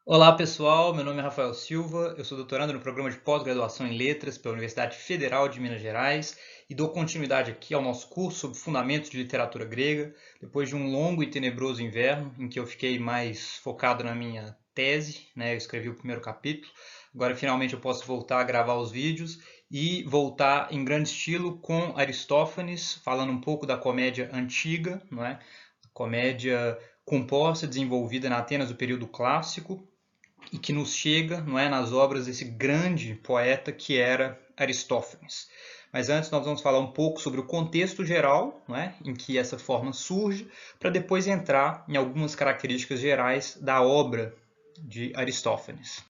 Olá pessoal, meu nome é Rafael Silva, eu sou doutorando no programa de pós-graduação em Letras pela Universidade Federal de Minas Gerais e dou continuidade aqui ao nosso curso sobre Fundamentos de Literatura Grega, depois de um longo e tenebroso inverno em que eu fiquei mais focado na minha tese, eu escrevi o primeiro capítulo, agora finalmente eu posso voltar a gravar os vídeos e voltar em grande estilo com Aristófanes, falando um pouco da comédia antiga, comédia composta, desenvolvida na Atenas do período clássico, e que nos chega, não é, nas obras desse grande poeta que era Aristófanes. Mas antes nós vamos falar um pouco sobre o contexto geral, não é, em que essa forma surge, para depois entrar em algumas características gerais da obra de Aristófanes.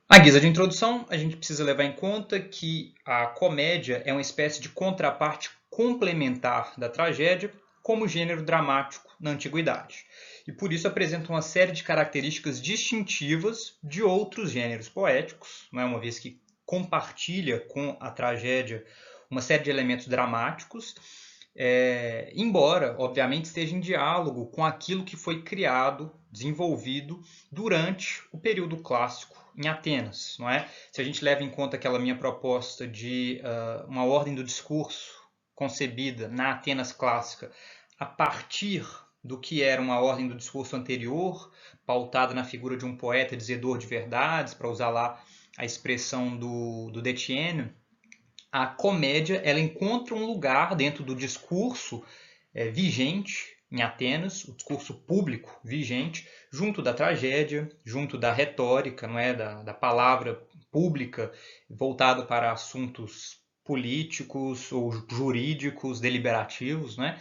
À guisa de introdução, a gente precisa levar em conta que a comédia é uma espécie de contraparte complementar da tragédia como gênero dramático na antiguidade. E por isso apresenta uma série de características distintivas de outros gêneros poéticos, uma vez que compartilha com a tragédia uma série de elementos dramáticos, embora, obviamente, esteja em diálogo com aquilo que foi criado, desenvolvido durante o período clássico em Atenas, não é? Se a gente leva em conta aquela minha proposta de uma ordem do discurso concebida na Atenas clássica a partir do que era uma ordem do discurso anterior, pautada na figura de um poeta dizedor de verdades, para usar lá a expressão do Detienne, a comédia ela encontra um lugar dentro do discurso vigente em Atenas, o discurso público vigente, junto da tragédia, junto da retórica, não é, da palavra pública voltada para assuntos políticos ou jurídicos, deliberativos, né?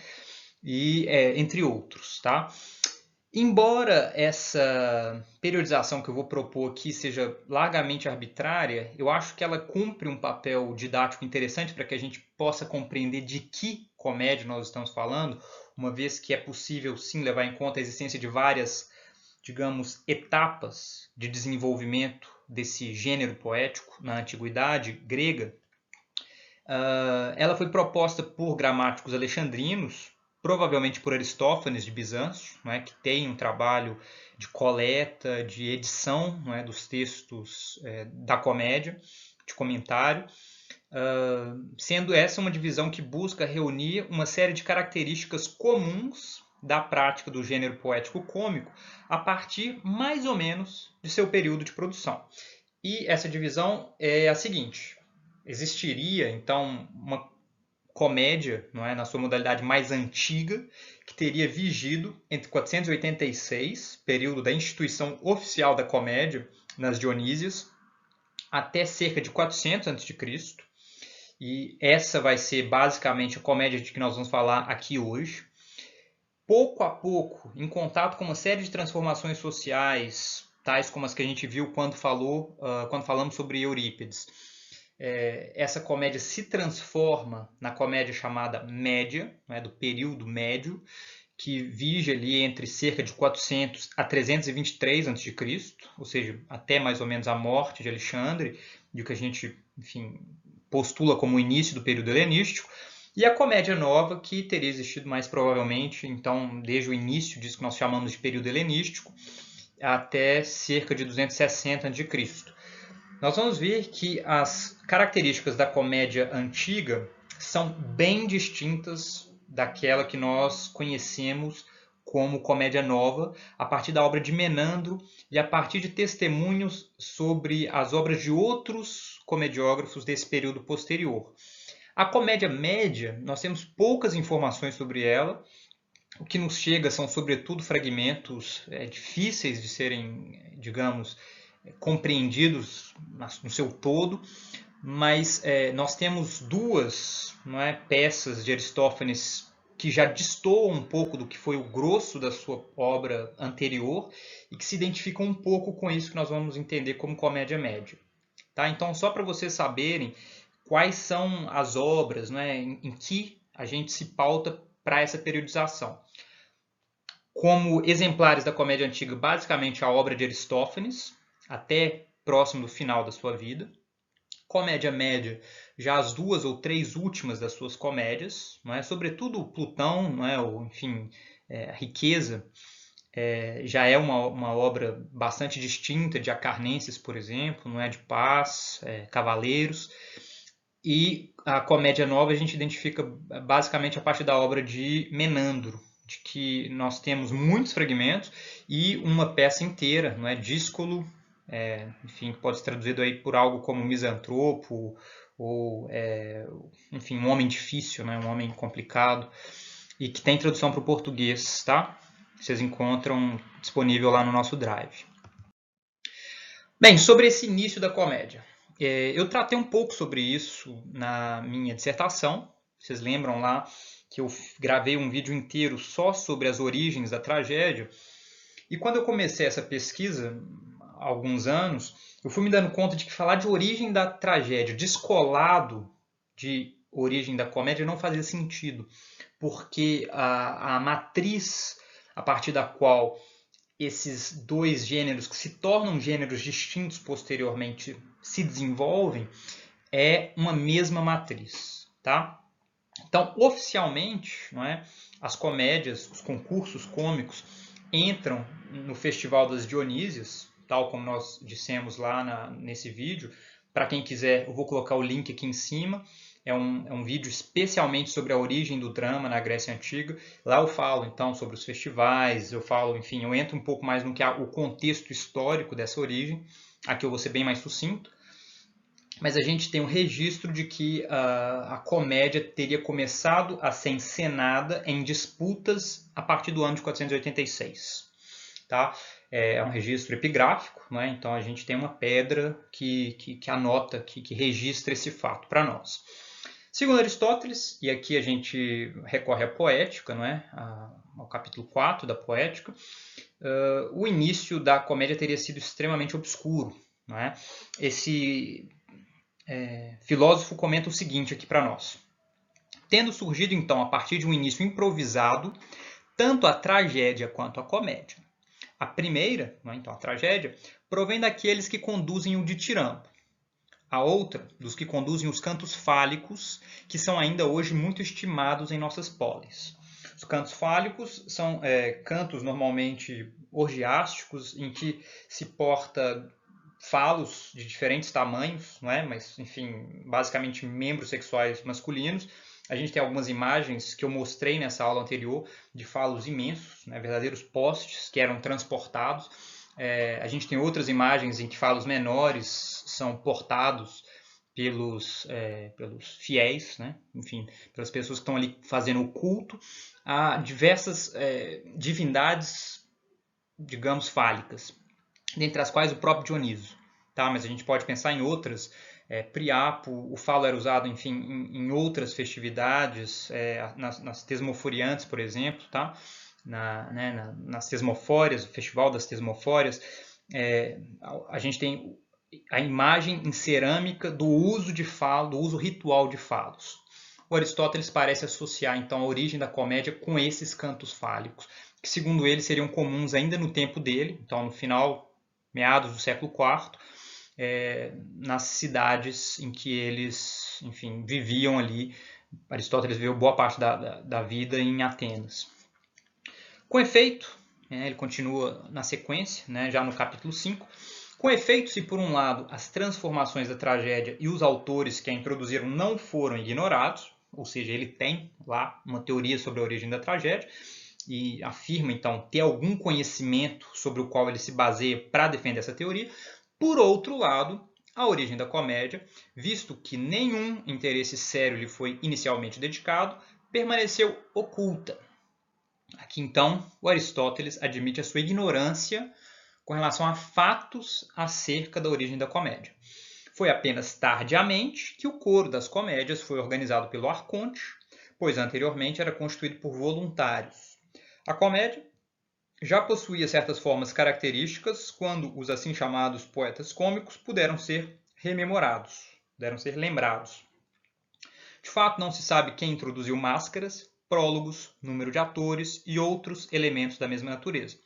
E entre outros, tá? Embora essa periodização que eu vou propor aqui seja largamente arbitrária, eu acho que ela cumpre um papel didático interessante para que a gente possa compreender de que comédia nós estamos falando, uma vez que é possível sim levar em conta a existência de várias, digamos, etapas de desenvolvimento desse gênero poético na antiguidade grega. Ela foi proposta por gramáticos alexandrinos, provavelmente por Aristófanes de Bizâncio, que tem um trabalho de coleta, de edição dos textos da comédia, de comentário, sendo essa uma divisão que busca reunir uma série de características comuns da prática do gênero poético cômico a partir mais ou menos de seu período de produção. E essa divisão é a seguinte: existiria então uma comédia, não é, na sua modalidade mais antiga, que teria vigido entre 486, período da instituição oficial da comédia nas Dionísias, até cerca de 400 a.C. E essa vai ser basicamente a comédia de que nós vamos falar aqui hoje. Pouco a pouco, em contato com uma série de transformações sociais, tais como as que a gente viu quando falamos sobre Eurípides, essa comédia se transforma na comédia chamada média, do período médio, que vige ali entre cerca de 400 a 323 a.C., ou seja, até mais ou menos a morte de Alexandre, e o que a gente, enfim, postula como o início do período helenístico, e a comédia nova, que teria existido mais provavelmente, então, desde o início disso que nós chamamos de período helenístico, até cerca de 260 a.C. Nós vamos ver que as características da comédia antiga são bem distintas daquela que nós conhecemos como comédia nova, a partir da obra de Menandro e a partir de testemunhos sobre as obras de outros comediógrafos desse período posterior. A comédia média, nós temos poucas informações sobre ela. O que nos chega são, sobretudo, fragmentos difíceis de serem, digamos, compreendidos no seu todo, mas nós temos duas peças de Aristófanes que já destoam um pouco do que foi o grosso da sua obra anterior e que se identificam um pouco com isso que nós vamos entender como comédia média. Tá? Então, só para vocês saberem quais são as obras em que a gente se pauta para essa periodização. Como exemplares da comédia antiga, basicamente a obra de Aristófanes, até próximo do final da sua vida. Comédia média, já as duas ou três últimas das suas comédias, sobretudo Plutão, ou enfim, a riqueza já é uma obra bastante distinta de Acarnenses, por exemplo, não é? De Paz, Cavaleiros. E a comédia nova a gente identifica basicamente a partir da obra de Menandro, de que nós temos muitos fragmentos e uma peça inteira, não é? Díscolo, enfim, que pode ser traduzido aí por algo como misantropo, ou, enfim, um homem difícil, né? Um homem complicado, e que tem tradução para o português, tá? Vocês encontram disponível lá no nosso Drive. Bem, sobre esse início da comédia. Eu tratei um pouco sobre isso na minha dissertação. Vocês lembram lá que eu gravei um vídeo inteiro só sobre as origens da tragédia. E quando eu comecei essa pesquisa, há alguns anos, eu fui me dando conta de que falar de origem da tragédia descolado de origem da comédia não fazia sentido, porque a matriz a partir da qual esses dois gêneros, que se tornam gêneros distintos posteriormente, se desenvolvem, é uma mesma matriz, tá? Então, oficialmente, não é, as comédias, os concursos cômicos entram no Festival das Dionísias, tal como nós dissemos lá nesse vídeo. Para quem quiser, eu vou colocar o link aqui em cima. É um vídeo especialmente sobre a origem do drama na Grécia Antiga. Lá eu falo, então, sobre os festivais, eu falo, enfim, eu entro um pouco mais no que é o contexto histórico dessa origem. Aqui eu vou ser bem mais sucinto. Mas a gente tem um registro de que a comédia teria começado a ser encenada em disputas a partir do ano de 486. Tá? É um registro epigráfico, né? Então a gente tem uma pedra que anota, que registra esse fato para nós. Segundo Aristóteles, e aqui a gente recorre à poética, não é? Ao capítulo 4 da poética, o início da comédia teria sido extremamente obscuro. Não é? Esse filósofo comenta o seguinte aqui para nós. Tendo surgido, então, a partir de um início improvisado, tanto a tragédia quanto a comédia. A primeira, então a tragédia, provém daqueles que conduzem o ditirambo. A outra, dos que conduzem os cantos fálicos, que são ainda hoje muito estimados em nossas polis. Os cantos fálicos são cantos normalmente orgiásticos, em que se porta falos de diferentes tamanhos, não é? Mas, enfim, basicamente membros sexuais masculinos. A gente tem algumas imagens que eu mostrei nessa aula anterior de falos imensos, né? Verdadeiros postes que eram transportados. A gente tem outras imagens em que falos menores são portados pelos fiéis, né? Enfim, pelas pessoas que estão ali fazendo o culto a diversas divindades, digamos, fálicas, dentre as quais o próprio Dioniso. Tá? Mas a gente pode pensar em outras. Priapo, o falo era usado, enfim, em outras festividades, nas tesmoforiantes, por exemplo, tá? Nas tesmofórias, o festival das tesmofórias, a gente tem a imagem em cerâmica do uso de falo, do uso ritual de falos. O Aristóteles parece associar, então, a origem da comédia com esses cantos fálicos, que, segundo ele, seriam comuns ainda no tempo dele, então, no final, meados do século IV, nas cidades em que eles, enfim, viviam ali. Aristóteles viveu boa parte da vida em Atenas. Com efeito, ele continua na sequência, já no capítulo 5, com efeito, se por um lado as transformações da tragédia e os autores que a introduziram não foram ignorados, ou seja, ele tem lá uma teoria sobre a origem da tragédia e afirma, então, ter algum conhecimento sobre o qual ele se baseia para defender essa teoria. Por outro lado, a origem da comédia, visto que nenhum interesse sério lhe foi inicialmente dedicado, permaneceu oculta. Aqui, então, o Aristóteles admite a sua ignorância com relação a fatos acerca da origem da comédia. Foi apenas tardiamente que o coro das comédias foi organizado pelo arconte, pois anteriormente era constituído por voluntários. A comédia já possuía certas formas características quando os assim chamados poetas cômicos puderam ser rememorados, puderam ser lembrados. De fato, não se sabe quem introduziu máscaras, prólogos, número de atores e outros elementos da mesma natureza.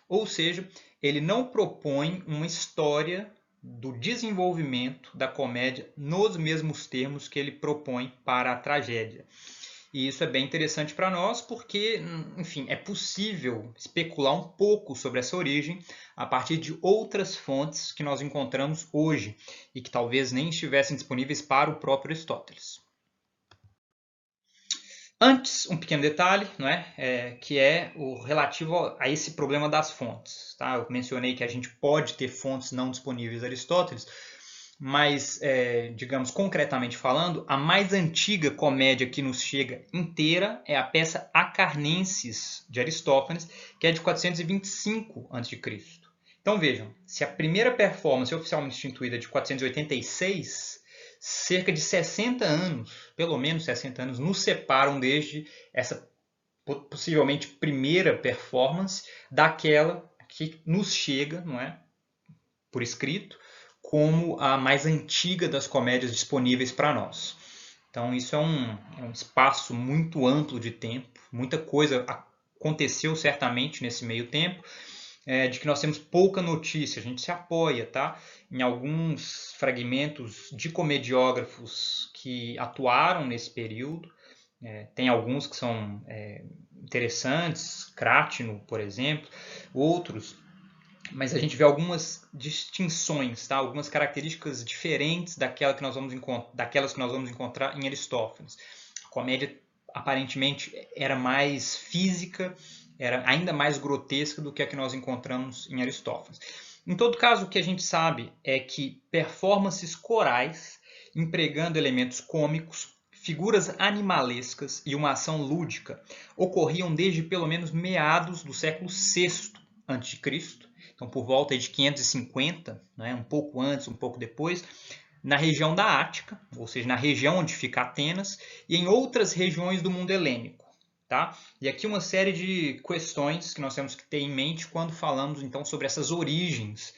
Ou seja, ele não propõe uma história do desenvolvimento da comédia nos mesmos termos que ele propõe para a tragédia. E isso é bem interessante para nós porque, enfim, é possível especular um pouco sobre essa origem a partir de outras fontes que nós encontramos hoje e que talvez nem estivessem disponíveis para o próprio Aristóteles. Antes, um pequeno detalhe, não é? Que é o relativo a esse problema das fontes. Tá? Eu mencionei que a gente pode ter fontes não disponíveis de Aristóteles, mas, digamos, concretamente falando, a mais antiga comédia que nos chega inteira é a peça Acarnenses, de Aristófanes, que é de 425 a.C. Então vejam, se a primeira performance é oficialmente instituída é de 486, cerca de 60 anos, pelo menos 60 anos, nos separam desde essa possivelmente primeira performance daquela que nos chega, não é, por escrito, como a mais antiga das comédias disponíveis para nós. Então isso é um espaço muito amplo de tempo, muita coisa aconteceu certamente nesse meio tempo, de que nós temos pouca notícia, a gente se apoia, tá? Em alguns fragmentos de comediógrafos que atuaram nesse período. Tem alguns que são interessantes, Crátino, por exemplo, outros, mas a gente vê algumas distinções, tá? Algumas características diferentes daquelas que nós vamos encontrar em Aristófanes. A comédia aparentemente era mais física, era ainda mais grotesca do que a que nós encontramos em Aristófanes. Em todo caso, o que a gente sabe é que performances corais, empregando elementos cômicos, figuras animalescas e uma ação lúdica, ocorriam desde pelo menos meados do século VI a.C., então por volta de 550, né, um pouco antes, um pouco depois, na região da Ática, ou seja, na região onde fica Atenas, e em outras regiões do mundo helênico. Tá? E aqui uma série de questões que nós temos que ter em mente quando falamos então sobre essas origens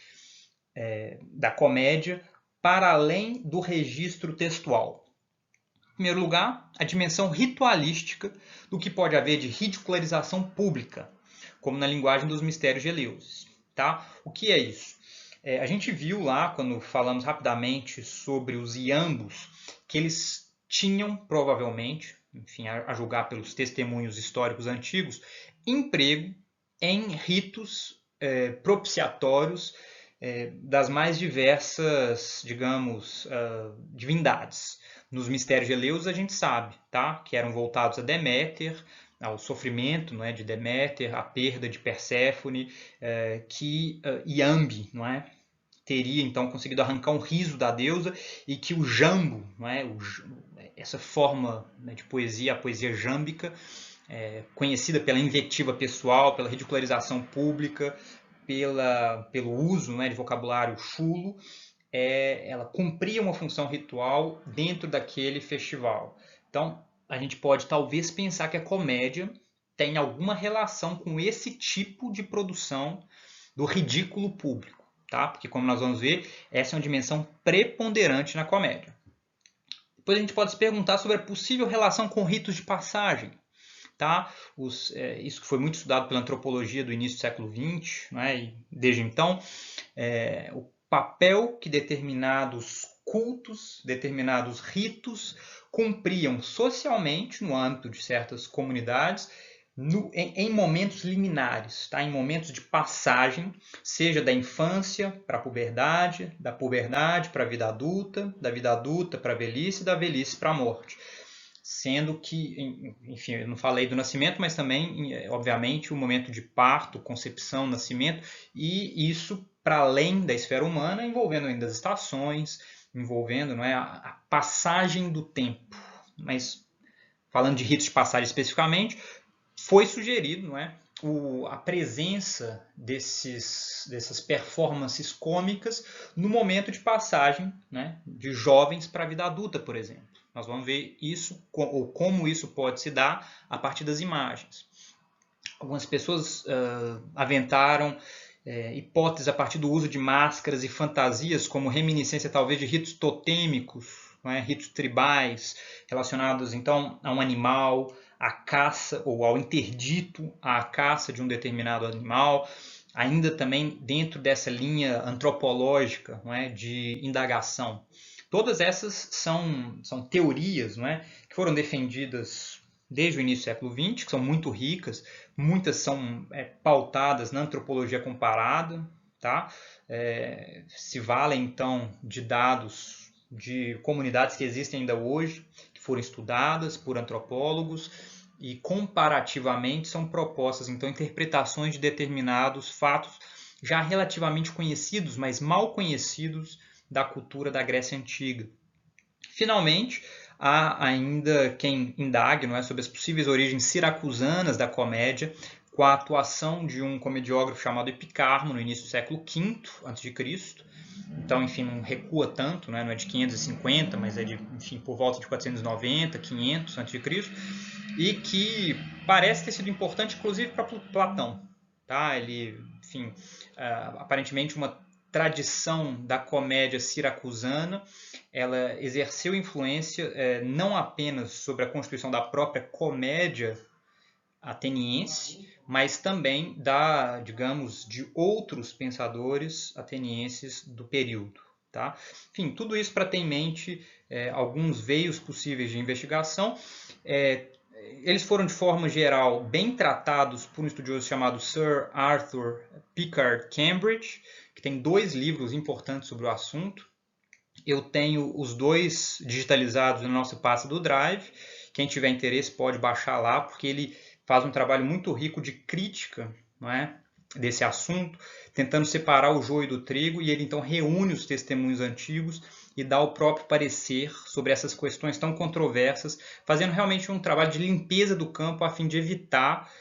da comédia para além do registro textual. Em primeiro lugar, a dimensão ritualística do que pode haver de ridicularização pública, como na linguagem dos mistérios de Eleusis. Tá? O que é isso? A gente viu lá, quando falamos rapidamente sobre os iambos, que eles tinham provavelmente, enfim, a julgar pelos testemunhos históricos antigos, emprego em ritos propiciatórios das mais diversas, digamos, divindades. Nos mistérios de Eleusis a gente sabe, tá? Que eram voltados a Deméter, ao sofrimento, não é, de Deméter, à perda de Perséfone, que Iambe, não é, teria então conseguido arrancar um riso da deusa e que o jambo, não é, essa forma, né, de poesia, a poesia jâmbica, conhecida pela invectiva pessoal, pela ridicularização pública, pelo uso, né, de vocabulário chulo, ela cumpria uma função ritual dentro daquele festival. Então, a gente pode talvez pensar que a comédia tem alguma relação com esse tipo de produção do ridículo público, tá? Porque, como nós vamos ver, essa é uma dimensão preponderante na comédia. Depois a gente pode se perguntar sobre a possível relação com ritos de passagem. Tá? Isso que foi muito estudado pela antropologia do início do século XX, né? E desde então, o papel que determinados cultos, determinados ritos cumpriam socialmente no âmbito de certas comunidades em momentos liminares, tá? Em momentos de passagem, seja da infância para a puberdade, da puberdade para a vida adulta, da vida adulta para a velhice e da velhice para a morte. Sendo que, enfim, eu não falei do nascimento, mas também, obviamente, o momento de parto, concepção, nascimento, e isso para além da esfera humana, envolvendo ainda as estações, envolvendo, não é, a passagem do tempo. Mas, falando de ritos de passagem especificamente, foi sugerido, não é, a presença dessas performances cômicas no momento de passagem, né, de jovens para a vida adulta, por exemplo. Nós vamos ver isso, ou como isso pode se dar a partir das imagens. Algumas pessoas aventaram hipóteses a partir do uso de máscaras e fantasias como reminiscência talvez de ritos totêmicos, não é? Ritos tribais relacionados então a um animal, à caça ou ao interdito à caça de um determinado animal, ainda também dentro dessa linha antropológica, não é, de indagação. Todas essas são teorias, não é, que foram defendidas desde o início do século XX, que são muito ricas, muitas são pautadas na antropologia comparada, tá? Se valem, então, de dados de comunidades que existem ainda hoje, que foram estudadas por antropólogos, e comparativamente são propostas, então, interpretações de determinados fatos já relativamente conhecidos, mas mal conhecidos da cultura da Grécia Antiga. Finalmente, há ainda quem indague, não é, sobre as possíveis origens siracusanas da comédia, com a atuação de um comediógrafo chamado Epicarmo no início do século V a.C. Então, enfim, não recua tanto, não é de 550, mas é de, enfim, por volta de 490, 500 a.C. E que parece ter sido importante, inclusive, para Platão. Tá? Ele, enfim, aparentemente uma tradição da comédia siracusana, ela exerceu influência não apenas sobre a constituição da própria comédia ateniense, mas também digamos, de outros pensadores atenienses do período. Tá? Enfim, tudo isso para ter em mente alguns veios possíveis de investigação. Eles foram, de forma geral, bem tratados por um estudioso chamado Sir Arthur Pickard Cambridge, que tem 2 livros importantes sobre o assunto. Eu tenho os 2 digitalizados na nossa pasta do Drive. Quem tiver interesse pode baixar lá, porque ele faz um trabalho muito rico de crítica, não é, desse assunto, tentando separar o joio do trigo, e ele então reúne os testemunhos antigos e dá o próprio parecer sobre essas questões tão controversas, fazendo realmente um trabalho de limpeza do campo a fim de evitar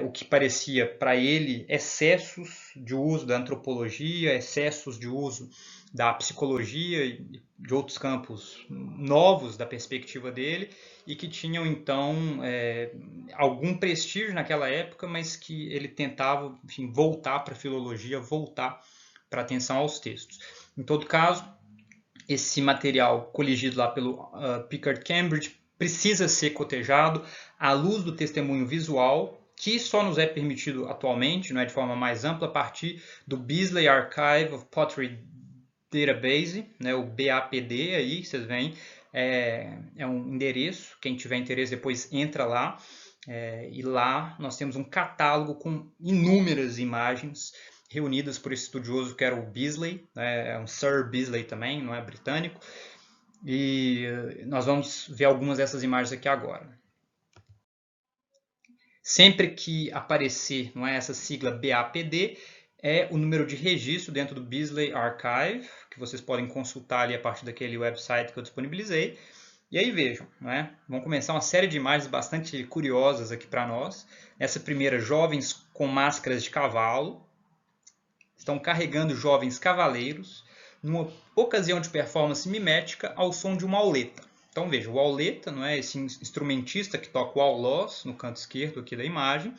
o que parecia para ele excessos de uso da antropologia, excessos de uso da psicologia e de outros campos novos da perspectiva dele, e que tinham então algum prestígio naquela época, mas que ele tentava, enfim, voltar para a filologia, voltar para a atenção aos textos. Em todo caso, esse material coligido lá pelo Pickard Cambridge precisa ser cotejado à luz do testemunho visual, que só nos é permitido atualmente, não é, de forma mais ampla, a partir do Beazley Archive of Pottery Database, né, o BAPD, aí vocês veem, é um endereço, quem tiver interesse depois entra lá, e lá nós temos um catálogo com inúmeras imagens reunidas por esse estudioso que era o Beazley, é um Sir Beazley também, não é britânico, e nós vamos ver algumas dessas imagens aqui agora. Sempre que aparecer, não é, essa sigla BAPD, é o número de registro dentro do Beazley Archive, que vocês podem consultar ali a partir daquele website que eu disponibilizei. E aí vejam, né? Vamos começar uma série de imagens bastante curiosas aqui para nós. Essa primeira, jovens com máscaras de cavalo, estão carregando jovens cavaleiros numa ocasião de performance mimética ao som de uma auleta. Então veja, o auleta, não é, esse instrumentista que toca o aulós no canto esquerdo aqui da imagem.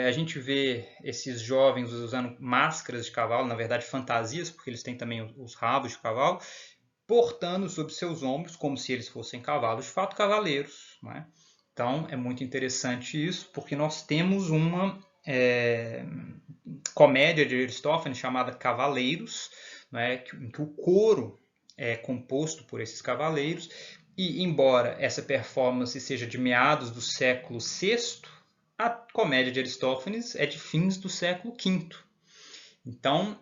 A gente vê esses jovens usando máscaras de cavalo, na verdade fantasias, porque eles têm também os rabos de cavalo, portando sobre seus ombros, como se eles fossem cavalos, de fato cavaleiros. Não é? Então é muito interessante isso, porque nós temos uma comédia de Aristófanes chamada Cavaleiros, não é? em que o coro é composto por esses cavaleiros, e embora essa performance seja de meados do século VI, a comédia de Aristófanes é de fins do século V. Então,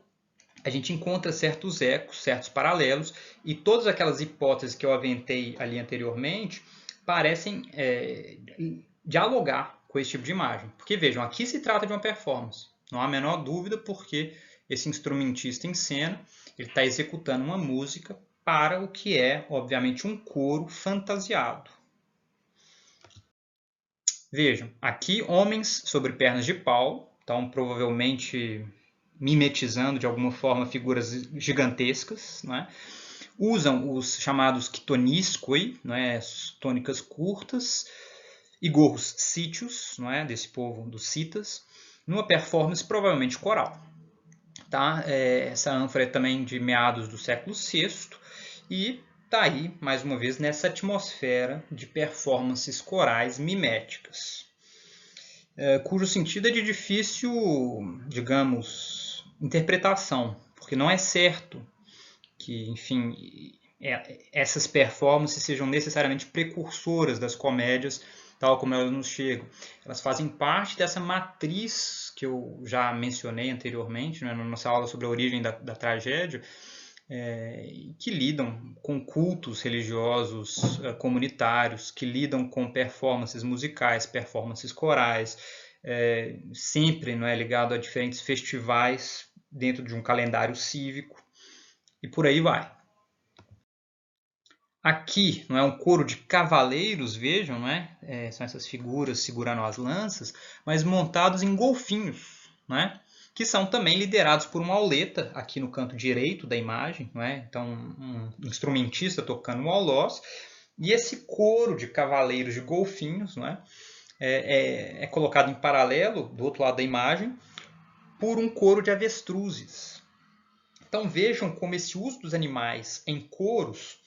a gente encontra certos ecos, certos paralelos, e todas aquelas hipóteses que eu aventei ali anteriormente parecem dialogar com esse tipo de imagem. Porque vejam, aqui se trata de uma performance, não há a menor dúvida, porque esse instrumentista em cena ele está executando uma música para o que é, obviamente, um coro fantasiado. Vejam, aqui homens sobre pernas de pau, então provavelmente mimetizando de alguma forma figuras gigantescas, né? Usam os chamados quitoniscoi, né? Tônicas curtas, e gorros sítios, não é? Desse povo dos citas, numa performance provavelmente coral. Tá? Essa ânfora é também de meados do século VI e está aí, mais uma vez, nessa atmosfera de performances corais miméticas, cujo sentido é de difícil, digamos, interpretação, porque não é certo que, enfim, essas performances sejam necessariamente precursoras das comédias tal como elas nos chegam, elas fazem parte dessa matriz que eu já mencionei anteriormente, né, na nossa aula sobre a origem da tragédia, que lidam com cultos religiosos comunitários, que lidam com performances musicais, performances corais, sempre não é ligado a diferentes festivais dentro de um calendário cívico, e por aí vai. Aqui não é um coro de cavaleiros, vejam, não é? São essas figuras segurando as lanças, mas montados em golfinhos, não é? Que são também liderados por uma auleta, aqui no canto direito da imagem, não é? Então, um instrumentista tocando um aulós, e esse coro de cavaleiros de golfinhos, não é? É colocado em paralelo, do outro lado da imagem, por um coro de avestruzes. Então vejam como esse uso dos animais em coros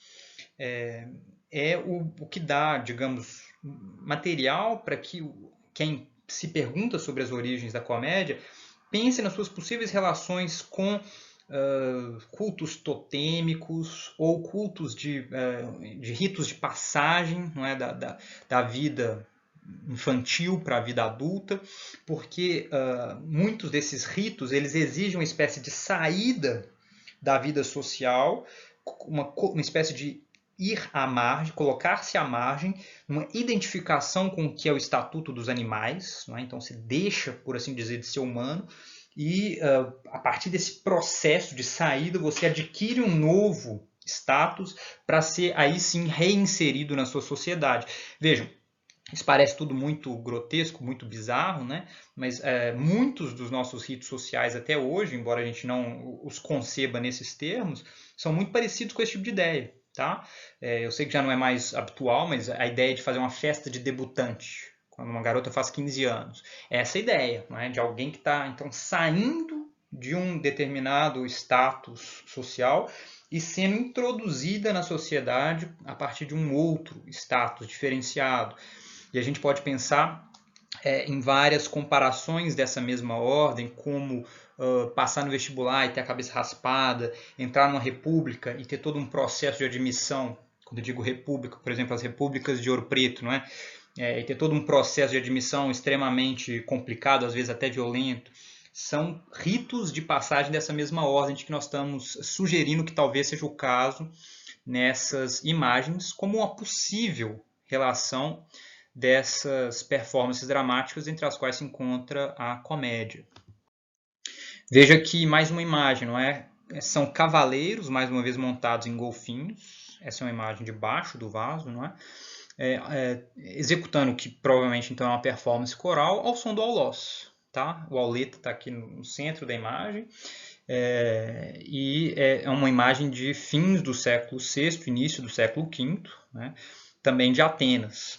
o que dá, digamos, material para que quem se pergunta sobre as origens da comédia pense nas suas possíveis relações com cultos totêmicos ou cultos de ritos de passagem, não é, da vida infantil para a vida adulta, porque muitos desses ritos eles exigem uma espécie de saída da vida social, uma espécie de ir à margem, colocar-se à margem, uma identificação com o que é o estatuto dos animais, não é? Então se deixa, por assim dizer, de ser humano, e a partir desse processo de saída você adquire um novo status para ser aí sim reinserido na sua sociedade. Vejam, isso parece tudo muito grotesco, muito bizarro, né? Mas muitos dos nossos ritos sociais até hoje, embora a gente não os conceba nesses termos, são muito parecidos com esse tipo de ideia. Tá? Eu sei que já não é mais habitual, mas a ideia de fazer uma festa de debutante, quando uma garota faz 15 anos. É essa ideia, né? De alguém que está então saindo de um determinado status social e sendo introduzida na sociedade a partir de um outro status diferenciado. E a gente pode pensar em várias comparações dessa mesma ordem, como passar no vestibular e ter a cabeça raspada, entrar numa república e ter todo um processo de admissão. Quando eu digo república, por exemplo, as repúblicas de Ouro Preto, não é? E ter todo um processo de admissão extremamente complicado, às vezes até violento. São ritos de passagem dessa mesma ordem de que nós estamos sugerindo que talvez seja o caso nessas imagens, como uma possível relação dessas performances dramáticas entre as quais se encontra a comédia. Veja aqui mais uma imagem, não é? São cavaleiros, mais uma vez montados em golfinhos. Essa é uma imagem de baixo do vaso, não é? Executando o que provavelmente então é uma performance coral ao som do aulós. Tá? O auleta está aqui no centro da imagem. E é uma imagem de fins do século VI, início do século V, né? Também de Atenas.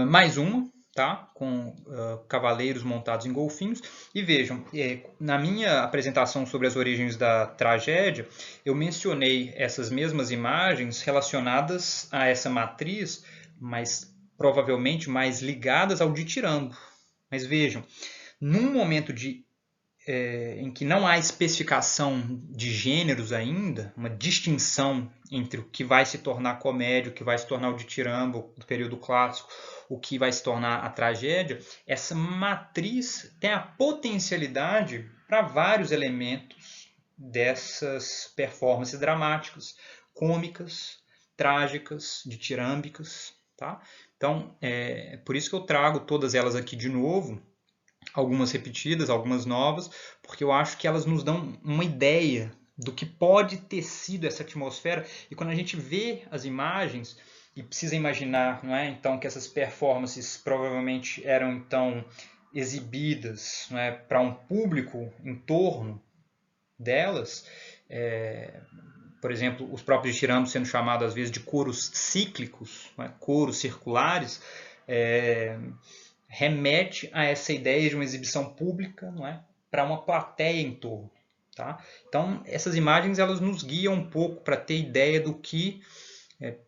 Mais uma, tá? Com cavaleiros montados em golfinhos. E vejam, na minha apresentação sobre as origens da tragédia, eu mencionei essas mesmas imagens relacionadas a essa matriz, mas provavelmente mais ligadas ao ditirambo. Mas vejam, num momento em que não há especificação de gêneros ainda, uma distinção entre o que vai se tornar comédia, o que vai se tornar o ditirambo do período clássico, o que vai se tornar a tragédia, essa matriz tem a potencialidade para vários elementos dessas performances dramáticas, cômicas, trágicas, ditirâmbicas. Tá? Então, por isso que eu trago todas elas aqui de novo, algumas repetidas, algumas novas, porque eu acho que elas nos dão uma ideia do que pode ter sido essa atmosfera. E quando a gente vê as imagens e precisa imaginar, não é, então que essas performances provavelmente eram então exibidas, não é, para um público em torno delas, por exemplo, os próprios ditirambos sendo chamados às vezes de coros cíclicos, não é, coros circulares, remete a essa ideia de uma exibição pública, não é, para uma plateia em torno. Tá? Então, essas imagens elas nos guiam um pouco para ter ideia do que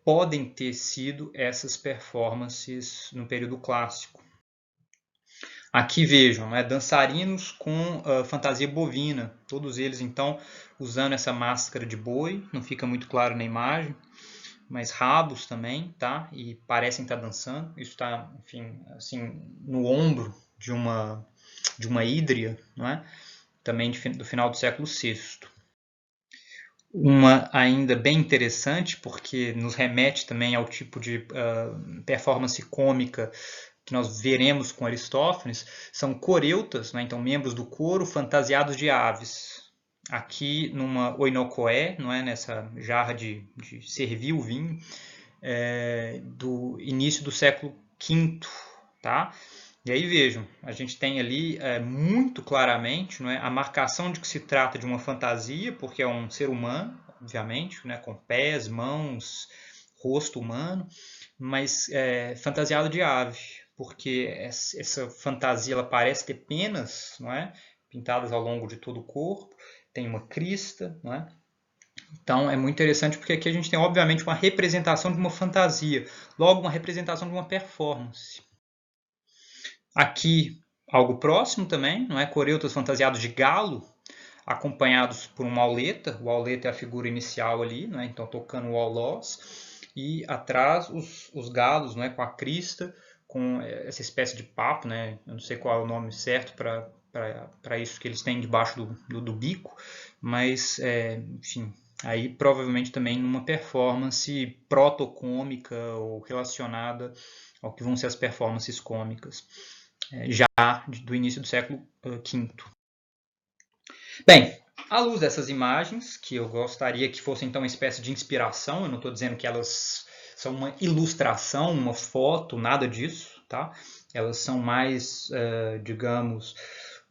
podem ter sido essas performances no período clássico. Aqui vejam, dançarinos com fantasia bovina, todos eles então usando essa máscara de boi, não fica muito claro na imagem, mas rabos também, tá? E parecem estar dançando. Isso está, enfim, assim, no ombro de uma hídria, não é? Também do final do século VI. Uma ainda bem interessante, porque nos remete também ao tipo de performance cômica que nós veremos com Aristófanes, são coreutas, né? Então membros do coro fantasiados de aves. Aqui numa oinocoé, não é? Nessa jarra de servir o vinho, do início do século V, tá? E aí vejam, a gente tem ali muito claramente, não é, a marcação de que se trata de uma fantasia, porque é um ser humano, obviamente, né, com pés, mãos, rosto humano, mas fantasiado de ave, porque essa fantasia ela parece ter penas, não é, pintadas ao longo de todo o corpo, tem uma crista, não é? Então é muito interessante porque aqui a gente tem obviamente uma representação de uma fantasia, logo uma representação de uma performance. Aqui algo próximo também, não é? Coreutas fantasiados de galo, acompanhados por uma auleta. O auleta é a figura inicial ali, não é? Então tocando o aulós. E atrás os galos, não é? Com a crista, com essa espécie de papo, né? Eu não sei qual é o nome certo para isso que eles têm debaixo do bico, mas, enfim, aí provavelmente também numa performance protocômica ou relacionada ao que vão ser as performances cômicas já do início do século V. Bem, à luz dessas imagens, que eu gostaria que fossem então uma espécie de inspiração, eu não estou dizendo que elas são uma ilustração, uma foto, nada disso, tá? Elas são mais, digamos,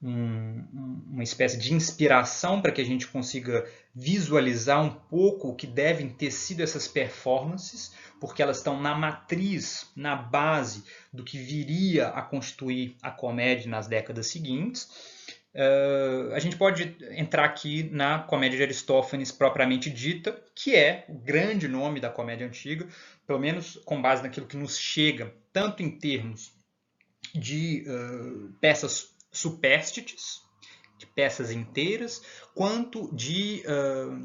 uma espécie de inspiração para que a gente consiga visualizar um pouco o que devem ter sido essas performances, porque elas estão na matriz, na base do que viria a constituir a comédia nas décadas seguintes. A gente pode entrar aqui na comédia de Aristófanes propriamente dita, que é o grande nome da comédia antiga, pelo menos com base naquilo que nos chega, tanto em termos de peças supérstites, de peças inteiras, quanto de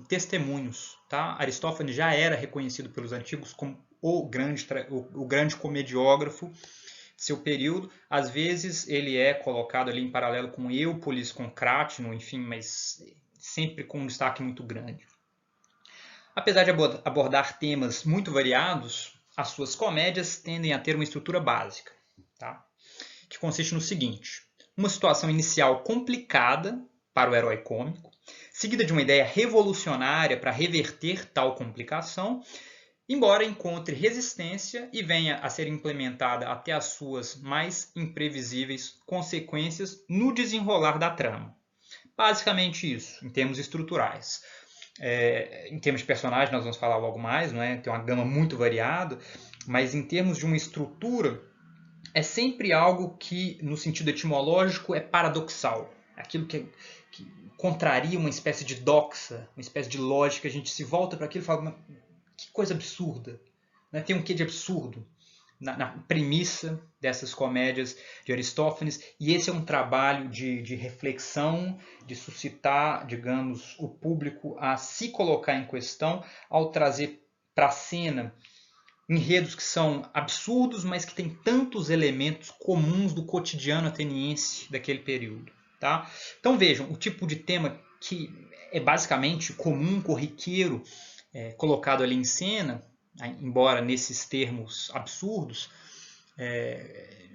testemunhos. Tá? Aristófanes já era reconhecido pelos antigos como o grande comediógrafo de seu período. Às vezes ele é colocado ali em paralelo com Eupolles, com Crátino, enfim, mas sempre com um destaque muito grande. Apesar de abordar temas muito variados, as suas comédias tendem a ter uma estrutura básica, tá? Que consiste no seguinte: uma situação inicial complicada para o herói cômico, seguida de uma ideia revolucionária para reverter tal complicação, embora encontre resistência e venha a ser implementada até as suas mais imprevisíveis consequências no desenrolar da trama. Basicamente isso, em termos estruturais. Em termos de personagem, nós vamos falar logo mais, não é? Tem uma gama muito variada, mas em termos de uma estrutura, é sempre algo que, no sentido etimológico, é paradoxal. Aquilo que contraria uma espécie de doxa, uma espécie de lógica. A gente se volta para aquilo e fala, que coisa absurda. Né? Tem um quê de absurdo na premissa dessas comédias de Aristófanes. E esse é um trabalho de reflexão, de suscitar, digamos, o público a se colocar em questão ao trazer para a cena enredos que são absurdos, mas que têm tantos elementos comuns do cotidiano ateniense daquele período. Tá? Então vejam, o tipo de tema que é basicamente comum, corriqueiro, colocado ali em cena, embora nesses termos absurdos,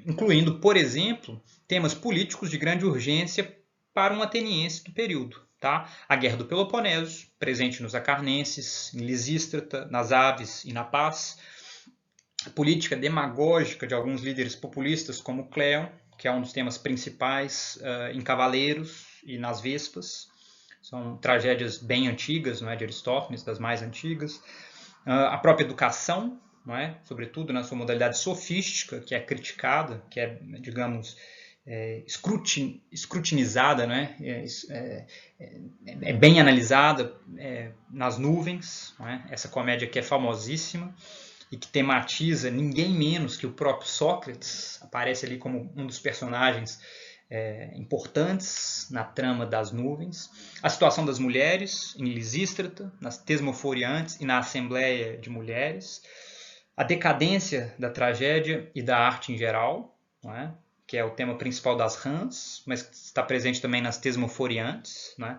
incluindo, por exemplo, temas políticos de grande urgência para um ateniense do período. Tá? A Guerra do Peloponeso, presente nos Acarnenses, em Lisístrata, nas Aves e na Paz. A política demagógica de alguns líderes populistas, como Cleon, que é um dos temas principais em Cavaleiros e nas Vespas. São tragédias bem antigas, não é, de Aristófanes, das mais antigas. A própria educação, não é, sobretudo na sua modalidade sofística, que é criticada, que é, digamos, escrutinizada, não é? É bem analisada nas Nuvens, não é? Essa comédia que é famosíssima e que tematiza ninguém menos que o próprio Sócrates, aparece ali como um dos personagens importantes na trama das nuvens, a situação das mulheres em Lisístrata, nas Tesmoforiantes e na Assembleia de Mulheres, a decadência da tragédia e da arte em geral, não é? Que é o tema principal das Rãs, mas está presente também nas Tesmoforiantes, não é?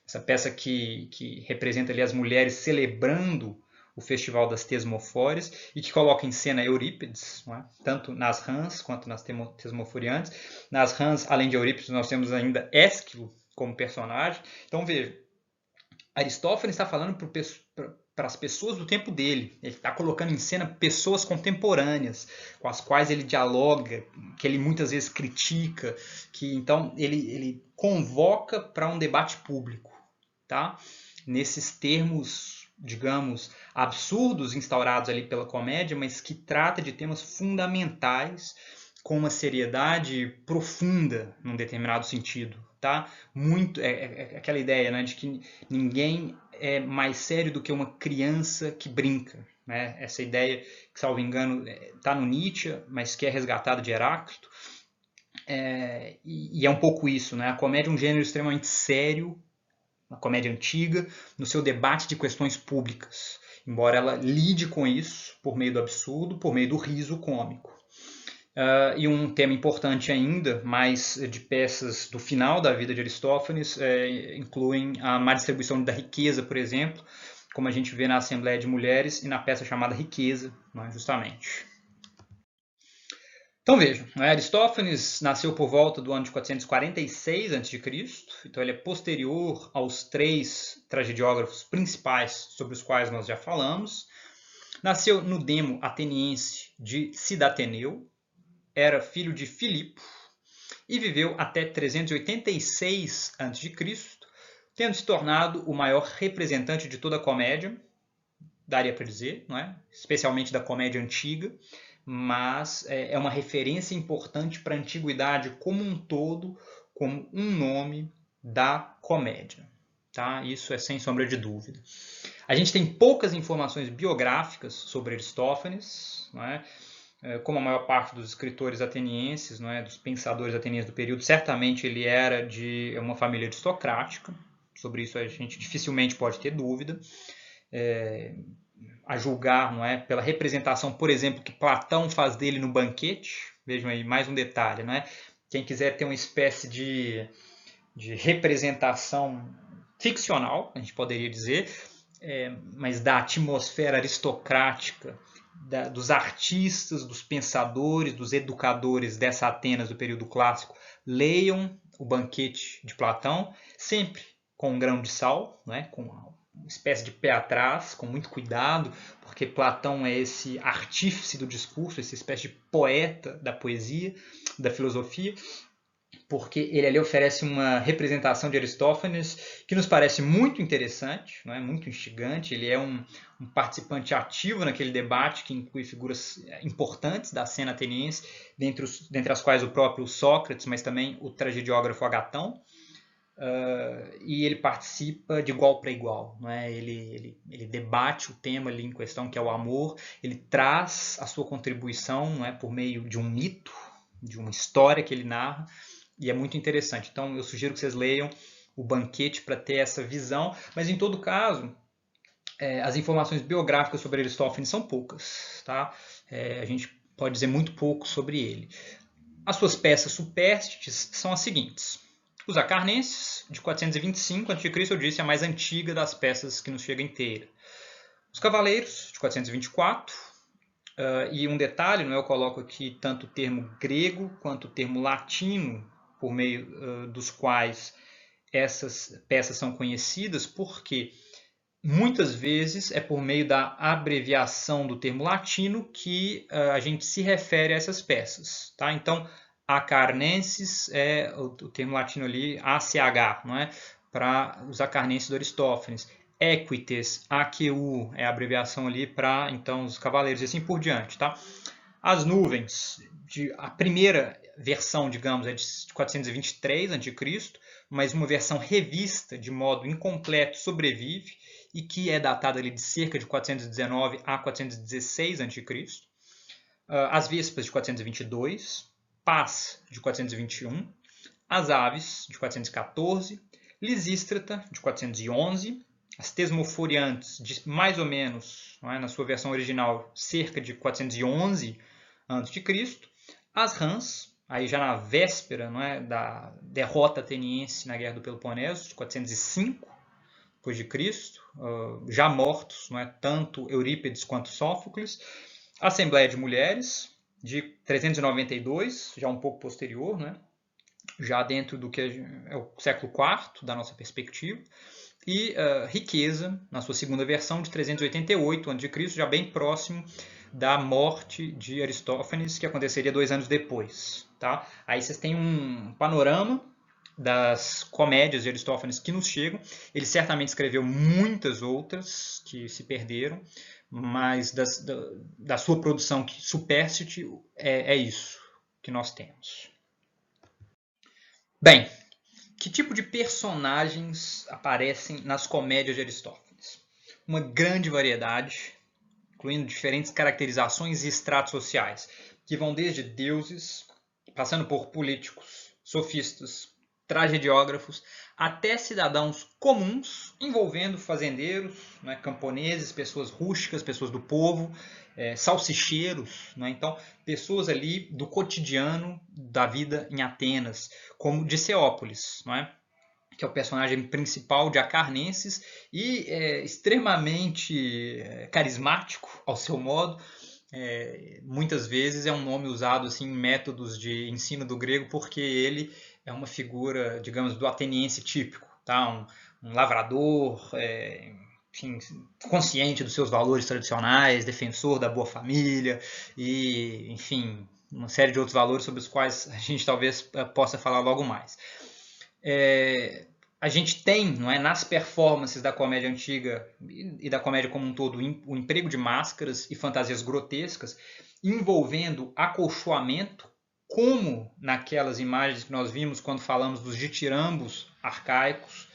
Essa peça que representa ali as mulheres celebrando o Festival das Tesmofores e que coloca em cena Eurípides, não é? Tanto nas Rãs quanto nas Tesmoforiantes. Nas Rãs, além de Eurípides, nós temos ainda Ésquilo como personagem. Então veja, Aristófanes está falando para as pessoas do tempo dele. Ele está colocando em cena pessoas contemporâneas, com as quais ele dialoga, que ele muitas vezes critica, que então ele convoca para um debate público, tá? Nesses termos, digamos, absurdos instaurados ali pela comédia, mas que trata de temas fundamentais com uma seriedade profunda num determinado sentido, tá? Muito aquela ideia, né, de que ninguém é mais sério do que uma criança que brinca, né? Essa ideia que, salvo engano, está no Nietzsche, mas que é resgatada de Heráclito. E é um pouco isso, né? A comédia é um gênero extremamente sério, uma comédia antiga, no seu debate de questões públicas, embora ela lide com isso por meio do absurdo, por meio do riso cômico. E um tema importante ainda, mais de peças do final da vida de Aristófanes, incluem a má distribuição da riqueza, por exemplo, como a gente vê na Assembleia de Mulheres e na peça chamada Riqueza, justamente. Então vejam, Aristófanes nasceu por volta do ano de 446 a.C., então ele é posterior aos 3 tragediógrafos principais sobre os quais nós já falamos. Nasceu no demo ateniense de Cidateneu, era filho de Filipo e viveu até 386 a.C., tendo se tornado o maior representante de toda a comédia, daria para dizer, não é? Especialmente da comédia antiga, mas é uma referência importante para a antiguidade como um todo, como um nome da comédia. Tá? Isso é sem sombra de dúvida. A gente tem poucas informações biográficas sobre Aristófanes, não é? Como a maior parte dos escritores atenienses, não é, dos pensadores atenienses do período, certamente ele era de uma família aristocrática. Sobre isso a gente dificilmente pode ter dúvida. A julgar, não é, pela representação, por exemplo, que Platão faz dele no Banquete. Vejam aí mais um detalhe, não é? Quem quiser ter uma espécie de representação ficcional, a gente poderia dizer, mas da atmosfera aristocrática, dos artistas, dos pensadores, dos educadores dessa Atenas do período clássico, leiam o Banquete de Platão, sempre com um grão de sal, não é? Com uma espécie de pé atrás, com muito cuidado, porque Platão é esse artífice do discurso, essa espécie de poeta da poesia, da filosofia, porque ele ali oferece uma representação de Aristófanes que nos parece muito interessante, não é? Muito instigante. Ele é um participante ativo naquele debate que inclui figuras importantes da cena ateniense, dentre as quais o próprio Sócrates, mas também o tragediógrafo Agatão. E ele participa de igual para igual, não é? Ele debate o tema ali em questão, que é o amor. Ele traz a sua contribuição, não é? Por meio de um mito, de uma história que ele narra. E é muito interessante. Então, eu sugiro que vocês leiam o Banquete para ter essa visão. Mas, em todo caso, as informações biográficas sobre Aristófanes são poucas. Tá? A gente pode dizer muito pouco sobre ele. As suas peças supérstites são as seguintes. Os Acarnenses, de 425 a.C., eu disse, a mais antiga das peças que nos chega inteira. Os Cavaleiros, de 424. E um detalhe, eu coloco aqui tanto o termo grego quanto o termo latino, por meio dos quais essas peças são conhecidas, porque muitas vezes é por meio da abreviação do termo latino que a gente se refere a essas peças. Tá? Então, Acarnenses é o termo latino ali, ACH, não é? Para os Acarnenses do Aristófanes. Equites, AQU, é a abreviação ali para então os cavaleiros e assim por diante. Tá? As nuvens, a primeira versão, digamos, é de 423 a.C., mas uma versão revista de modo incompleto sobrevive e que é datada ali de cerca de 419 a 416 a.C. As Vespas de 422, Paz, de 421, as Aves, de 414, Lisístrata, de 411, as Tesmoforiantes, de mais ou menos, não é, na sua versão original, cerca de 411 a.C., as Rãs, aí já na véspera, não é, da derrota ateniense na Guerra do Peloponeso, de 405 d.C., já mortos, não é, tanto Eurípides quanto Sófocles, a Assembleia de Mulheres, de 392, já um pouco posterior, né, já dentro do que é o século IV, da nossa perspectiva, e Riqueza, na sua segunda versão, de 388 a.C., já bem próximo da morte de Aristófanes, que aconteceria 2 anos depois. Tá? Aí vocês têm um panorama das comédias de Aristófanes que nos chegam. Ele certamente escreveu muitas outras que se perderam, mas da sua produção supérstite é isso que nós temos. Bem, que tipo de personagens aparecem nas comédias de Aristófanes? Uma grande variedade, incluindo diferentes caracterizações e estratos sociais, que vão desde deuses, passando por políticos, sofistas, tragediógrafos, até cidadãos comuns, envolvendo fazendeiros, né, camponeses, pessoas rústicas, pessoas do povo, salsicheiros, né, então pessoas ali do cotidiano da vida em Atenas, como Diceópolis, não é? Que é o personagem principal de Acarnenses e extremamente carismático ao seu modo. Muitas vezes é um nome usado assim, em métodos de ensino do grego porque ele é uma figura, digamos, do ateniense típico, tá? Um lavrador, enfim, consciente dos seus valores tradicionais, defensor da boa família e, enfim, uma série de outros valores sobre os quais a gente talvez possa falar logo mais. A gente tem, não é, nas performances da comédia antiga e da comédia como um todo, o emprego de máscaras e fantasias grotescas envolvendo acolchoamento, como naquelas imagens que nós vimos quando falamos dos ditirambos arcaicos,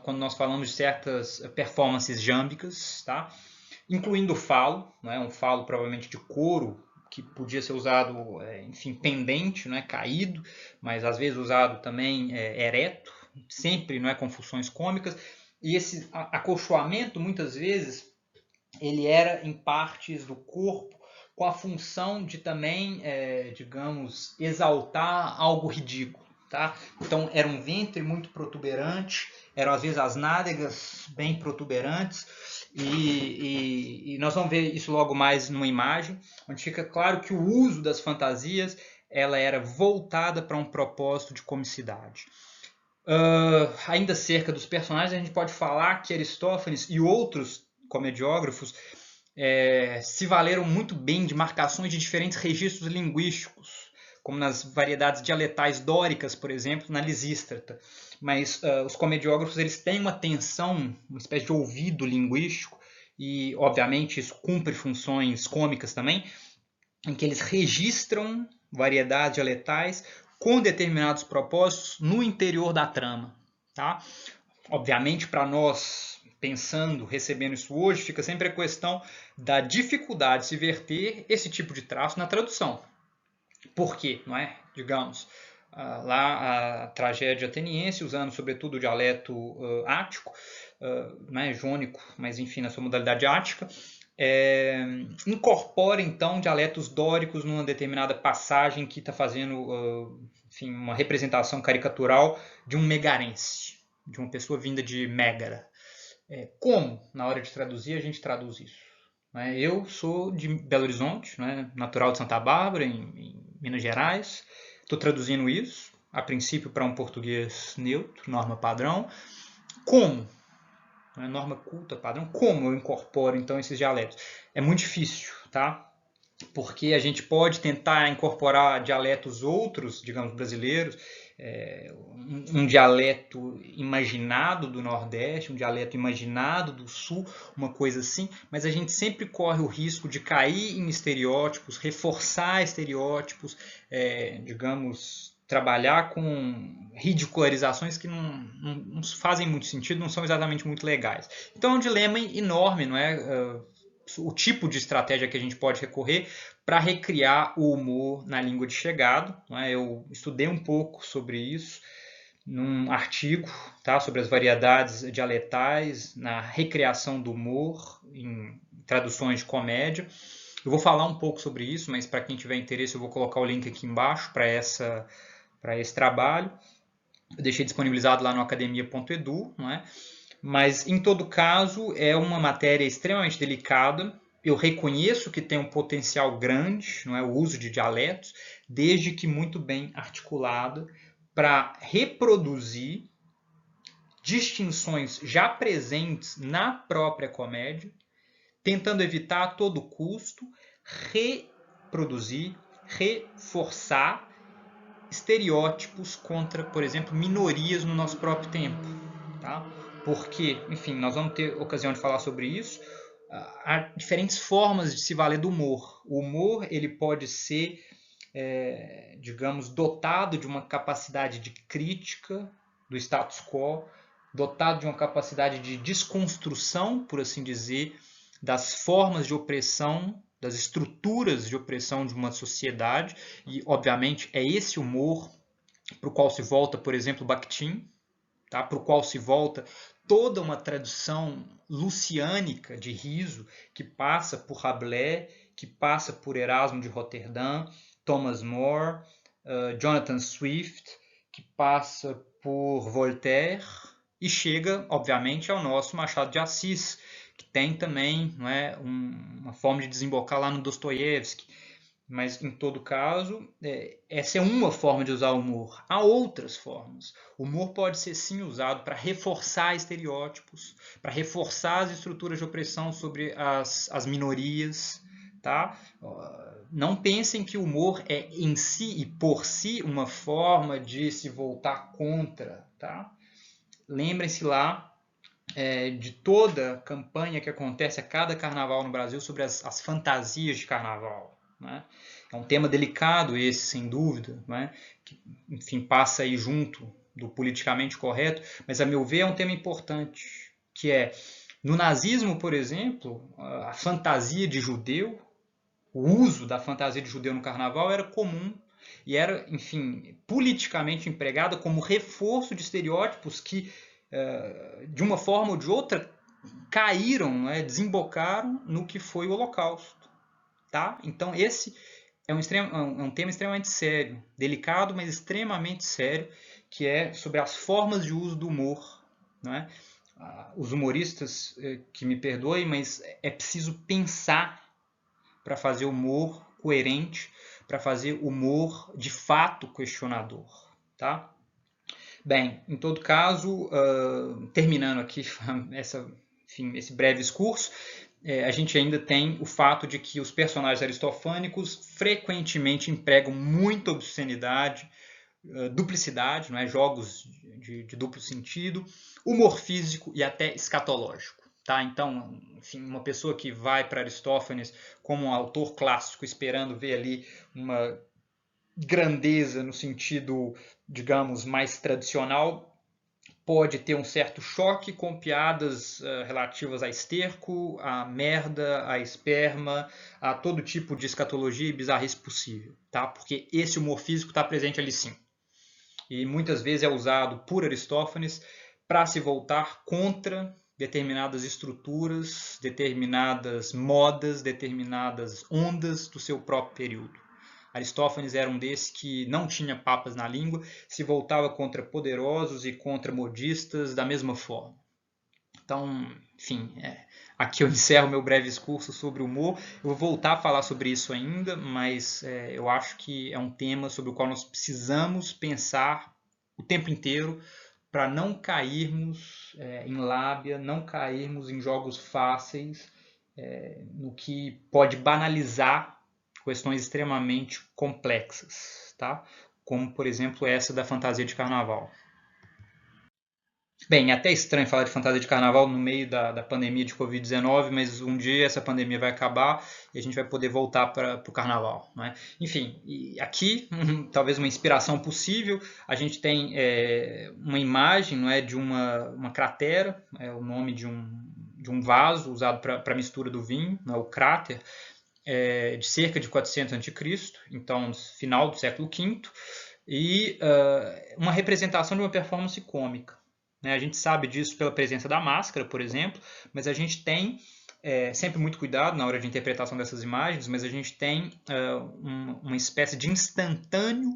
quando nós falamos de certas performances jâmbicas, tá? Incluindo o falo, não é, um falo provavelmente de couro, que podia ser usado, enfim, pendente, não é, caído, mas às vezes usado também ereto, sempre, não é, com funções cômicas. E esse acolchoamento, muitas vezes, ele era em partes do corpo com a função de também, digamos, exaltar algo ridículo. Tá? Então era um ventre muito protuberante, eram às vezes as nádegas bem protuberantes, e nós vamos ver isso logo mais numa imagem, onde fica claro que o uso das fantasias ela era voltada para um propósito de comicidade. Ainda acerca dos personagens, a gente pode falar que Aristófanes e outros comediógrafos se valeram muito bem de marcações de diferentes registros linguísticos, como nas variedades dialetais dóricas, por exemplo, na Lisístrata. Mas os comediógrafos eles têm uma atenção, uma espécie de ouvido linguístico, e obviamente isso cumpre funções cômicas também, em que eles registram variedades dialetais com determinados propósitos no interior da trama. Tá? Obviamente, para nós, pensando, recebendo isso hoje, fica sempre a questão da dificuldade de se verter esse tipo de traço na tradução. Por quê? Não é? Digamos, lá a tragédia ateniense, usando sobretudo o dialeto ático, né, jônico, mas enfim, na sua modalidade ática, incorpora então dialetos dóricos numa determinada passagem que está fazendo enfim, uma representação caricatural de um megarense, de uma pessoa vinda de Mégara. Como, na hora de traduzir, a gente traduz isso? Eu sou de Belo Horizonte, natural de Santa Bárbara, em Minas Gerais. Estou traduzindo isso, a princípio para um português neutro, norma padrão. Como? Norma culta, padrão. Como eu incorporo, então, esses dialetos? É muito difícil, tá? Porque a gente pode tentar incorporar dialetos outros, digamos, brasileiros, um dialeto imaginado do Nordeste, um dialeto imaginado do Sul, uma coisa assim, mas a gente sempre corre o risco de cair em estereótipos, reforçar estereótipos, digamos, trabalhar com ridicularizações que não fazem muito sentido, não são exatamente muito legais. Então é um dilema enorme, não é? o tipo de estratégia que a gente pode recorrer para recriar o humor na língua de chegado. Né? Eu estudei um pouco sobre isso num artigo, tá, sobre as variedades dialetais na recriação do humor em traduções de comédia. Eu vou falar um pouco sobre isso, mas para quem tiver interesse eu vou colocar o link aqui embaixo para esse trabalho. Eu deixei disponibilizado lá no academia.edu, não é? Mas, em todo caso, é uma matéria extremamente delicada. Eu reconheço que tem um potencial grande, não é, o uso de dialetos, desde que muito bem articulada, para reproduzir distinções já presentes na própria comédia, tentando evitar a todo custo reproduzir, reforçar estereótipos contra, por exemplo, minorias no nosso próprio tempo. Tá? Porque, enfim, nós vamos ter ocasião de falar sobre isso. Há diferentes formas de se valer do humor. O humor ele pode ser, digamos, dotado de uma capacidade de crítica do status quo, dotado de uma capacidade de desconstrução, por assim dizer, das formas de opressão, das estruturas de opressão de uma sociedade. E, obviamente, é esse humor para o qual se volta, por exemplo, Bakhtin, tá? Para o qual se volta toda uma tradição luciânica de riso que passa por Rabelais, que passa por Erasmo de Roterdã, Thomas More, Jonathan Swift, que passa por Voltaire e chega, obviamente, ao nosso Machado de Assis, que tem também, não é, uma forma de desembocar lá no Dostoiévski. Mas, em todo caso, essa é uma forma de usar o humor. Há outras formas. O humor pode ser, sim, usado para reforçar estereótipos, para reforçar as estruturas de opressão sobre as minorias. Tá? Não pensem que o humor é, em si e por si, uma forma de se voltar contra. Tá? Lembrem-se lá de toda a campanha que acontece a cada carnaval no Brasil sobre as fantasias de carnaval. Né? É um tema delicado esse, sem dúvida, né? Que, enfim, passa aí junto do politicamente correto, mas a meu ver é um tema importante, que é, no nazismo, por exemplo, a fantasia de judeu, o uso da fantasia de judeu no carnaval era comum e era, enfim, politicamente empregada como reforço de estereótipos que, de uma forma ou de outra, caíram, né, desembocaram no que foi o Holocausto. Tá? Então, esse é um tema extremamente sério, delicado, mas extremamente sério, que é sobre as formas de uso do humor. Né? Os humoristas que me perdoem, mas é preciso pensar para fazer humor coerente, para fazer humor de fato questionador. Tá? Bem, em todo caso, terminando aqui esse breve discurso, a gente ainda tem o fato de que os personagens aristofânicos frequentemente empregam muita obscenidade, duplicidade, não é? Jogos de duplo sentido, humor físico e até escatológico. Tá? Então, enfim, uma pessoa que vai para Aristófanes como um autor clássico, esperando ver ali uma grandeza no sentido, digamos, mais tradicional, pode ter um certo choque com piadas relativas a esterco, a merda, a esperma, a todo tipo de escatologia e bizarrice possível, tá? Porque esse humor físico está presente ali sim. E muitas vezes é usado por Aristófanes para se voltar contra determinadas estruturas, determinadas modas, determinadas ondas do seu próprio período. Aristófanes era um desses que não tinha papas na língua, se voltava contra poderosos e contra modistas da mesma forma. Então, enfim, aqui eu encerro meu breve discurso sobre humor. Eu vou voltar a falar sobre isso ainda, mas eu acho que é um tema sobre o qual nós precisamos pensar o tempo inteiro para não cairmos em lábia, não cairmos em jogos fáceis, no que pode banalizar questões extremamente complexas, tá? Como, por exemplo, essa da fantasia de carnaval. Bem, é até estranho falar de fantasia de carnaval no meio da pandemia de Covid-19, mas um dia essa pandemia vai acabar e a gente vai poder voltar para o carnaval. Né? Enfim, e aqui, talvez uma inspiração possível, a gente tem uma imagem, não é, de uma cratera, é o nome de um vaso usado para mistura do vinho, né, o cráter, de cerca de 400 a.C., então final do século V, e uma representação de uma performance cômica. Né? A gente sabe disso pela presença da máscara, por exemplo, mas a gente tem sempre muito cuidado na hora de interpretação dessas imagens, mas a gente tem uma espécie de instantâneo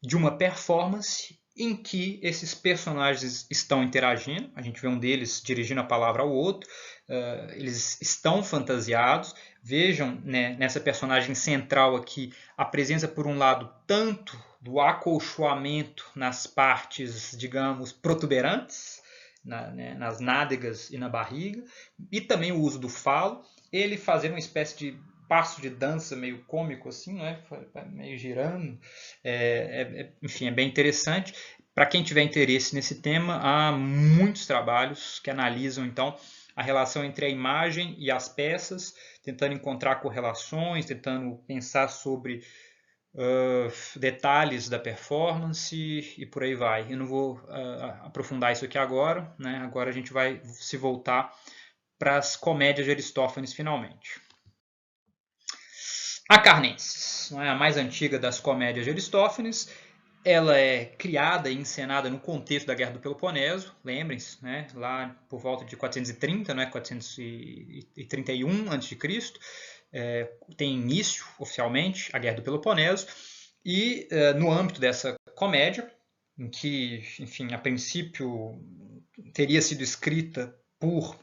de uma performance em que esses personagens estão interagindo. A gente vê um deles dirigindo a palavra ao outro, eles estão fantasiados. Vejam, né, nessa personagem central aqui a presença, por um lado, tanto do acolchoamento nas partes, digamos, protuberantes, nas nádegas e na barriga, e também o uso do falo, ele fazendo uma espécie de passo de dança meio cômico assim, não é? Meio girando. Enfim, é bem interessante. Para quem tiver interesse nesse tema, há muitos trabalhos que analisam então a relação entre a imagem e as peças, tentando encontrar correlações, tentando pensar sobre detalhes da performance e por aí vai. Eu não vou aprofundar isso aqui agora, né? Agora a gente vai se voltar para as comédias de Aristófanes finalmente. Acarnenses, não é? A mais antiga das comédias de Aristófanes. Ela é criada e encenada no contexto da Guerra do Peloponeso, lembrem-se, né? Lá por volta de 430, né? 431 a.C., tem início oficialmente a Guerra do Peloponeso, e no âmbito dessa comédia, em que, enfim, a princípio teria sido escrita por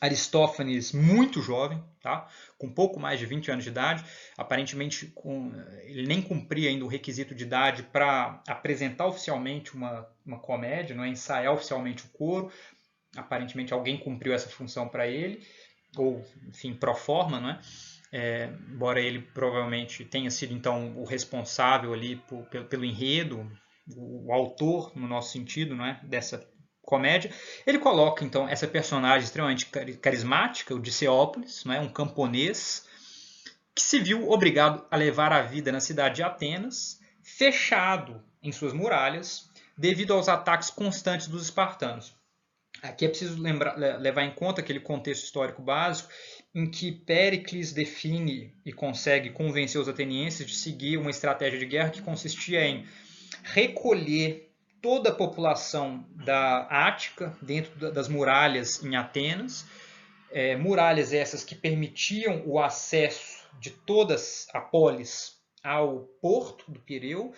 Aristófanes muito jovem, tá? Com pouco mais de 20 anos de idade, aparentemente ele nem cumpria ainda o requisito de idade para apresentar oficialmente uma comédia, não é? Ensaiar oficialmente o coro. Aparentemente alguém cumpriu essa função para ele, ou enfim, pro forma, não é? Embora ele provavelmente tenha sido então o responsável ali pelo enredo, o autor no nosso sentido, não é? Dessa comédia, ele coloca então essa personagem extremamente carismática, o Diceópolis, não é? Um camponês que se viu obrigado a levar a vida na cidade de Atenas, fechado em suas muralhas, devido aos ataques constantes dos espartanos. Aqui é preciso levar em conta aquele contexto histórico básico em que Péricles define e consegue convencer os atenienses de seguir uma estratégia de guerra que consistia em recolher toda a população da Ática dentro das muralhas em Atenas, muralhas essas que permitiam o acesso de todas a polis ao porto do Pireu,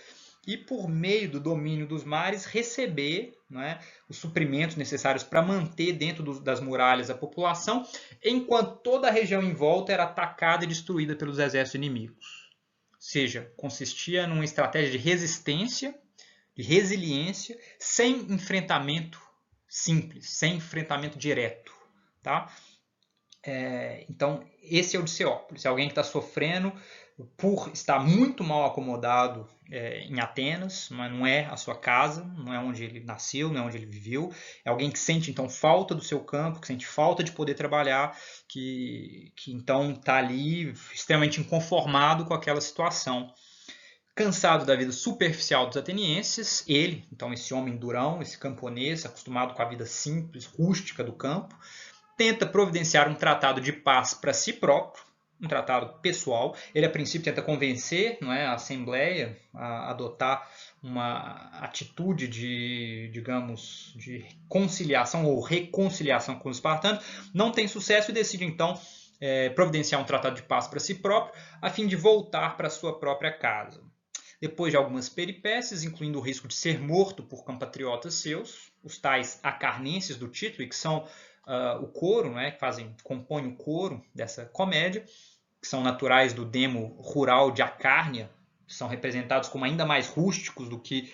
e por meio do domínio dos mares receber, não é, os suprimentos necessários para manter dentro das muralhas a população, enquanto toda a região em volta era atacada e destruída pelos exércitos inimigos. Ou seja, consistia numa estratégia de resistência, de resiliência, sem enfrentamento simples, sem enfrentamento direto. Tá? Então, esse é o Diceópolis, é alguém que está sofrendo por estar muito mal acomodado em Atenas, mas não é a sua casa, não é onde ele nasceu, não é onde ele viveu. É alguém que sente então falta do seu campo, que sente falta de poder trabalhar, que então está ali extremamente inconformado com aquela situação. Cansado da vida superficial dos atenienses, ele, então esse homem durão, esse camponês, acostumado com a vida simples, rústica do campo, tenta providenciar um tratado de paz para si próprio, um tratado pessoal. Ele, a princípio, tenta convencer, não é, a Assembleia a adotar uma atitude de, digamos, de conciliação ou reconciliação com os espartanos. Não tem sucesso e decide, então, providenciar um tratado de paz para si próprio, a fim de voltar para sua própria casa. Depois de algumas peripécias, incluindo o risco de ser morto por compatriotas seus, os tais acarnenses do título, que são o coro, né, que compõem o coro dessa comédia, que são naturais do demo rural de Acárnia, que são representados como ainda mais rústicos do que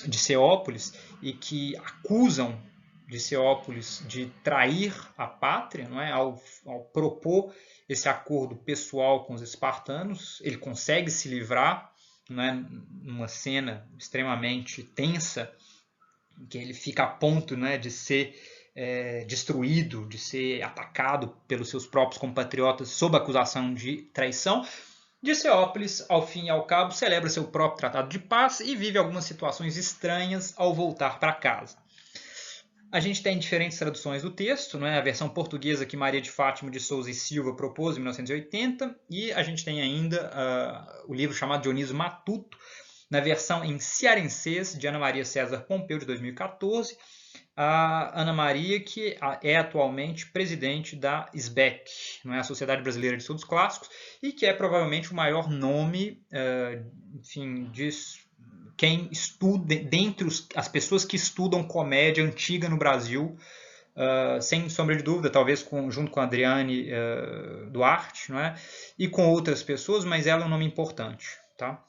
Diceópolis, e que acusam Diceópolis de trair a pátria, não é? Ao propor esse acordo pessoal com os espartanos. Ele consegue se livrar, não é? Numa cena extremamente tensa, em que ele fica a ponto, não é, de ser destruído, de ser atacado pelos seus próprios compatriotas sob acusação de traição. Diceópolis, ao fim e ao cabo, celebra seu próprio tratado de paz e vive algumas situações estranhas ao voltar para casa. A gente tem diferentes traduções do texto, né? A versão portuguesa que Maria de Fátima de Souza e Silva propôs em 1980, e a gente tem ainda o livro chamado Dionísio Matuto, na versão em cearenseis de Ana Maria César Pompeu, de 2014, a Ana Maria, que é atualmente presidente da SBEC, não é? A Sociedade Brasileira de Estudos Clássicos, e que é provavelmente o maior nome, enfim, de quem estuda, dentre as pessoas que estudam comédia antiga no Brasil, sem sombra de dúvida, talvez junto com a Adriane Duarte, não é? E com outras pessoas, mas ela é um nome importante, tá?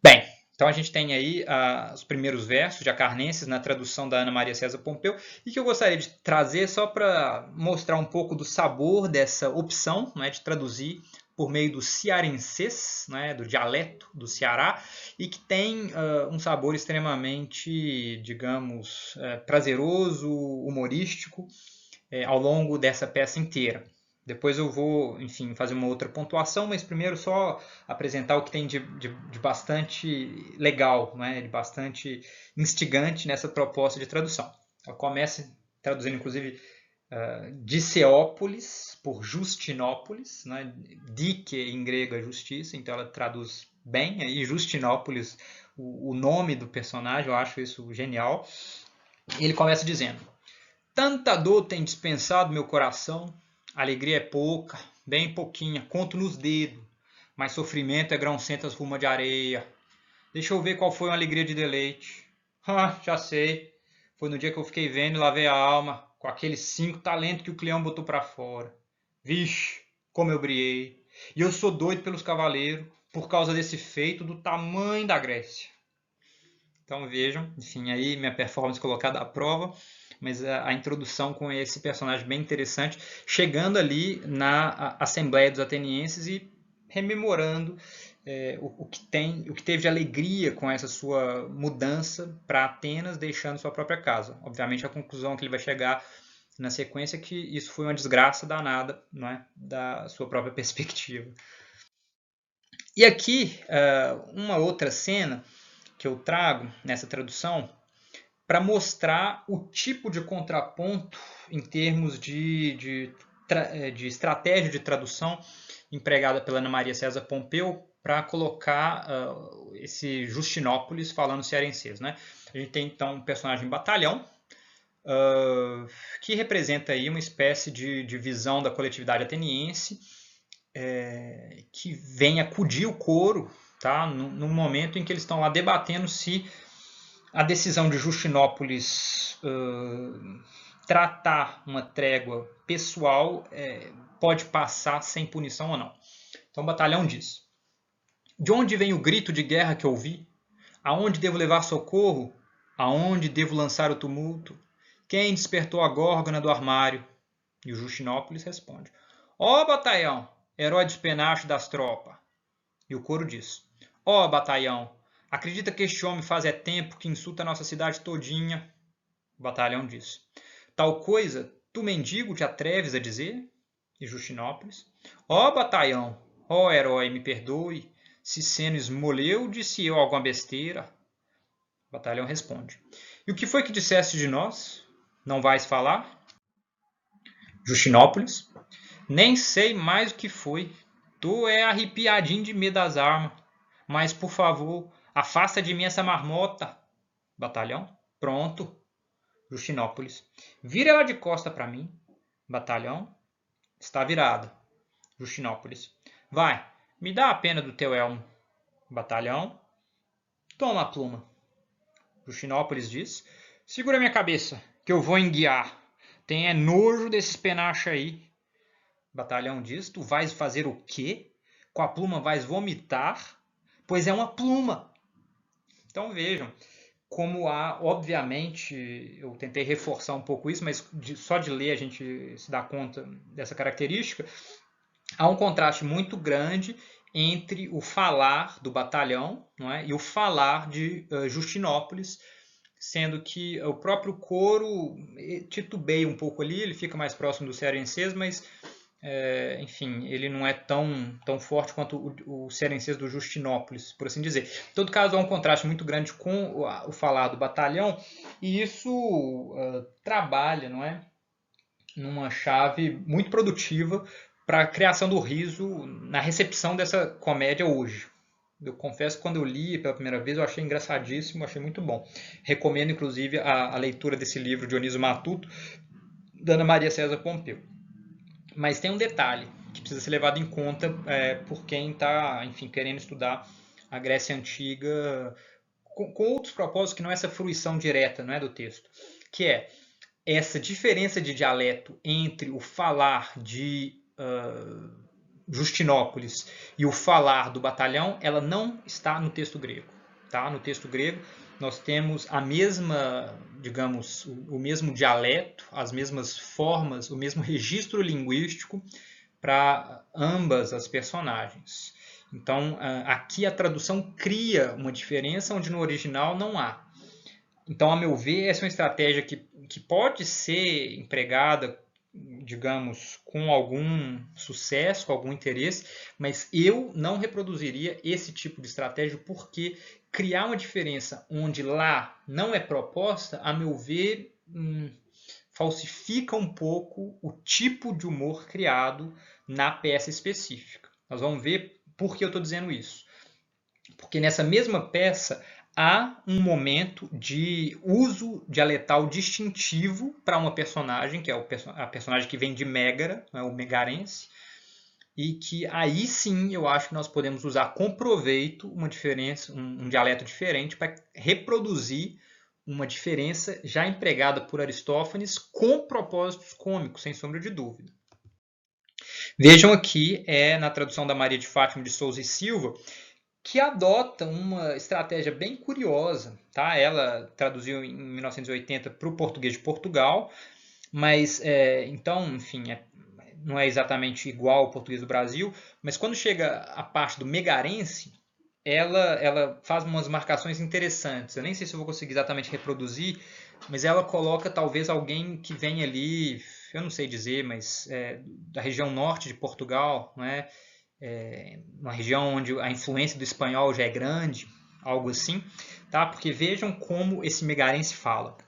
Bem, então a gente tem aí os primeiros versos de Acarnenses na tradução da Ana Maria César Pompeu, e que eu gostaria de trazer só para mostrar um pouco do sabor dessa opção, né, de traduzir por meio do cearenses, né, do dialeto do Ceará, e que tem um sabor extremamente, digamos, prazeroso, humorístico, ao longo dessa peça inteira. Depois eu vou, enfim, fazer uma outra pontuação, mas primeiro só apresentar o que tem de bastante legal, né, de bastante instigante nessa proposta de tradução. Ela começa traduzindo, inclusive, Diceópolis por Justinópolis, né? Dike em grego é justiça, então ela traduz bem, aí Justinópolis, o nome do personagem, eu acho isso genial. Ele começa dizendo: tanta dor tem dispensado meu coração, alegria é pouca, bem pouquinha, conto nos dedos, mas sofrimento é grão-centas ruma de areia. Deixa eu ver qual foi uma alegria de deleite. Já sei, foi no dia que eu fiquei vendo e lavei a alma, com aqueles 5 talentos que o Cleão botou pra fora. Vixe, como eu briei. E eu sou doido pelos cavaleiros, por causa desse feito do tamanho da Grécia. Então vejam, enfim, aí minha performance colocada à prova, mas a introdução com esse personagem bem interessante, chegando ali na Assembleia dos Atenienses e rememorando o que teve de alegria com essa sua mudança para Atenas, deixando sua própria casa. Obviamente a conclusão que ele vai chegar na sequência é que isso foi uma desgraça danada, não é? Da sua própria perspectiva. E aqui uma outra cena que eu trago nessa tradução para mostrar o tipo de contraponto em termos de estratégia de tradução empregada pela Ana Maria César Pompeu para colocar esse Justinópolis falando cearenseis, né? A gente tem então um personagem batalhão que representa aí uma espécie de visão da coletividade ateniense que vem acudir o coro, tá? No momento em que eles estão lá debatendo se a decisão de Justinópolis tratar uma trégua pessoal pode passar sem punição ou não. Então o batalhão diz: de onde vem o grito de guerra que ouvi? Aonde devo levar socorro? Aonde devo lançar o tumulto? Quem despertou a górgona do armário? E o Justinópolis responde: ó batalhão, herói dos penachos das tropas. E o coro diz: ó batalhão, acredita que este homem faz tempo que insulta a nossa cidade todinha? O batalhão diz: tal coisa, tu mendigo te atreves a dizer? E Justinópolis: ó batalhão, ó herói, me perdoe, se sendo esmoleu, disse eu alguma besteira? O batalhão responde: e o que foi que disseste de nós? Não vais falar? Justinópolis: nem sei mais o que foi. Tu é arrepiadinho de medo das armas. Mas, por favor, afasta de mim essa marmota. Batalhão: pronto. Justinópolis: vira ela de costa para mim. Batalhão: está virada. Justinópolis: vai, me dá a pena do teu elmo. Batalhão: toma a pluma. Justinópolis diz: segura minha cabeça, que eu vou enguiar. Tem nojo desses penachos aí. Batalhão diz: tu vais fazer o quê? Com a pluma vais vomitar? Pois é uma pluma. Então vejam como há, obviamente, eu tentei reforçar um pouco isso, mas só de ler a gente se dá conta dessa característica. Há um contraste muito grande entre o falar do batalhão, não é, e o falar de Justinópolis, sendo que o próprio coro titubeia um pouco ali, ele fica mais próximo do cearenseis, mas enfim, ele não é tão forte quanto o cearense do Justinópolis, por assim dizer. Em todo caso, há um contraste muito grande com o falar do batalhão, e isso trabalha, não é? Numa chave muito produtiva para a criação do riso na recepção dessa comédia hoje. Eu confesso que quando eu li pela primeira vez eu achei engraçadíssimo, achei muito bom. Recomendo inclusive a leitura desse livro Dionísio Matuto, da Ana Maria César Pompeu. Mas tem um detalhe que precisa ser levado em conta por quem está, enfim, querendo estudar a Grécia Antiga com outros propósitos que não é essa fruição direta, não é, do texto, que é essa diferença de dialeto entre o falar de Justinópolis e o falar do batalhão, ela não está no texto grego. Tá? No texto grego, nós temos a mesma, digamos, o mesmo dialeto, as mesmas formas, o mesmo registro linguístico para ambas as personagens. Então, aqui a tradução cria uma diferença onde no original não há. Então, a meu ver, essa é uma estratégia que pode ser empregada, digamos, com algum sucesso, com algum interesse, mas eu não reproduziria esse tipo de estratégia porque criar uma diferença onde lá não é proposta, a meu ver, falsifica um pouco o tipo de humor criado na peça específica. Nós vamos ver por que eu estou dizendo isso. Porque nessa mesma peça há um momento de uso dialetal distintivo para uma personagem, que é a personagem que vem de Mégara, o megarense, e que aí sim eu acho que nós podemos usar com proveito uma diferença, um dialeto diferente para reproduzir uma diferença já empregada por Aristófanes com propósitos cômicos, sem sombra de dúvida. Vejam aqui, na tradução da Maria de Fátima de Souza e Silva, que adota uma estratégia bem curiosa. Tá? Ela traduziu em 1980 para o português de Portugal, mas então, enfim, não é exatamente igual ao português do Brasil, mas quando chega a parte do megarense, ela faz umas marcações interessantes. Eu nem sei se eu vou conseguir exatamente reproduzir, mas ela coloca talvez alguém que vem ali, eu não sei dizer, mas da região norte de Portugal, não é? Uma região onde a influência do espanhol já é grande, algo assim, tá? Porque vejam como esse megarense fala.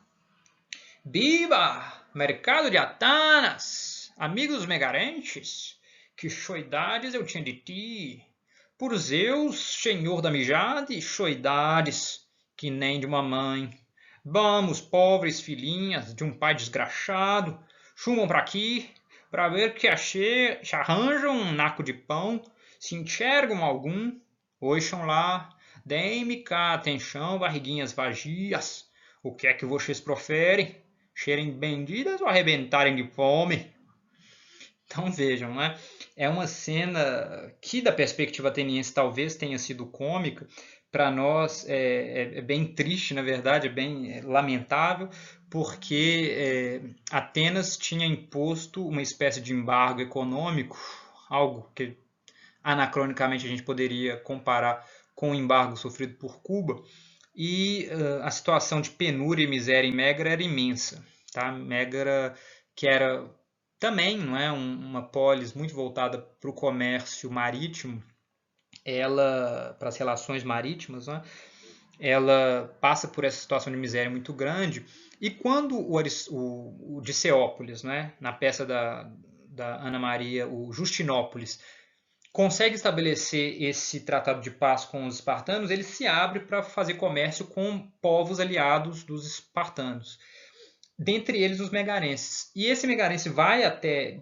Biba, mercado de Atanas, amigos megarenses, que choidades eu tinha de ti. Por Zeus, senhor da mijade, choidades, que nem de uma mãe. Vamos, pobres filhinhas de um pai desgraçado, chumam para aqui, para ver que arranjam um naco de pão, se enxergam algum, oixam lá, deem-me cá atenção, barriguinhas vazias, o que é que vocês proferem? Cheirem benditas ou arrebentarem de fome? Então vejam, né? É uma cena que da perspectiva ateniense talvez tenha sido cômica, para nós é bem triste, na verdade, é bem lamentável, porque Atenas tinha imposto uma espécie de embargo econômico, algo que anacronicamente a gente poderia comparar com o embargo sofrido por Cuba, e a situação de penúria e miséria em Mégara era imensa. Tá? Mégara, que era também não é uma polis muito voltada para o comércio marítimo, ela para as relações marítimas, né? Ela passa por essa situação de miséria muito grande. E quando o Diceópolis, né, na peça da Ana Maria, o Justinópolis, consegue estabelecer esse tratado de paz com os espartanos, ele se abre para fazer comércio com povos aliados dos espartanos, dentre eles os megarenses. E esse megarense vai até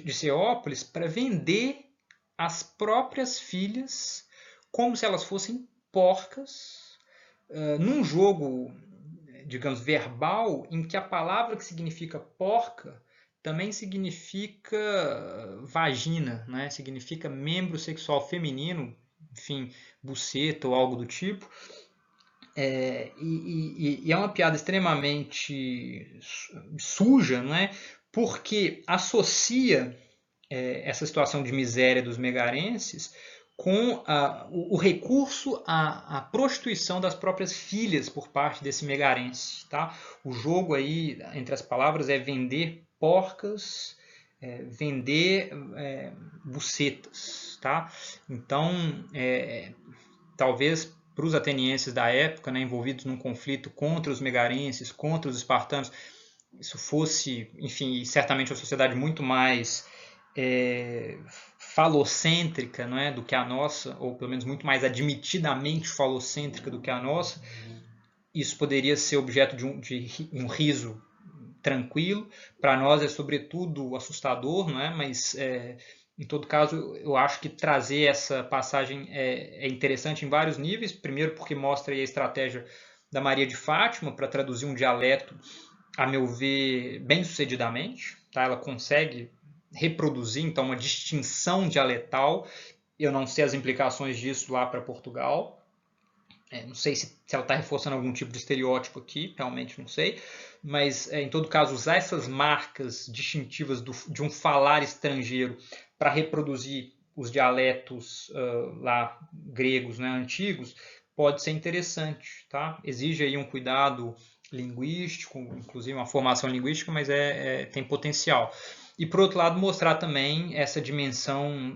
Diceópolis para vender as próprias filhas como se elas fossem porcas, num jogo, digamos, verbal, em que a palavra que significa porca também significa vagina, né? Significa membro sexual feminino, enfim, buceta ou algo do tipo. E é uma piada extremamente suja, né? Porque associa essa situação de miséria dos megarenses com o recurso à prostituição das próprias filhas por parte desse megarense. Tá? O jogo aí, entre as palavras, é vender porcas vender bucetas, tá? Então, talvez para os atenienses da época, né, envolvidos num conflito contra os megarenses, contra os espartanos, isso fosse, enfim, certamente uma sociedade muito mais falocêntrica, não é, do que a nossa, ou pelo menos muito mais admitidamente falocêntrica do que a nossa, isso poderia ser objeto de um riso tranquilo. Para nós é sobretudo assustador, não é? Mas em todo caso eu acho que trazer essa passagem é interessante em vários níveis. Primeiro porque mostra aí a estratégia da Maria de Fátima para traduzir um dialeto, a meu ver, bem sucedidamente. Tá? Ela consegue reproduzir então uma distinção dialetal. Eu não sei as implicações disso lá para Portugal. Não sei se ela está reforçando algum tipo de estereótipo aqui, realmente não sei, mas em todo caso usar essas marcas distintivas de um falar estrangeiro para reproduzir os dialetos lá gregos, né, antigos, pode ser interessante, tá? Exige aí um cuidado linguístico, inclusive uma formação linguística, mas tem potencial. E por outro lado mostrar também essa dimensão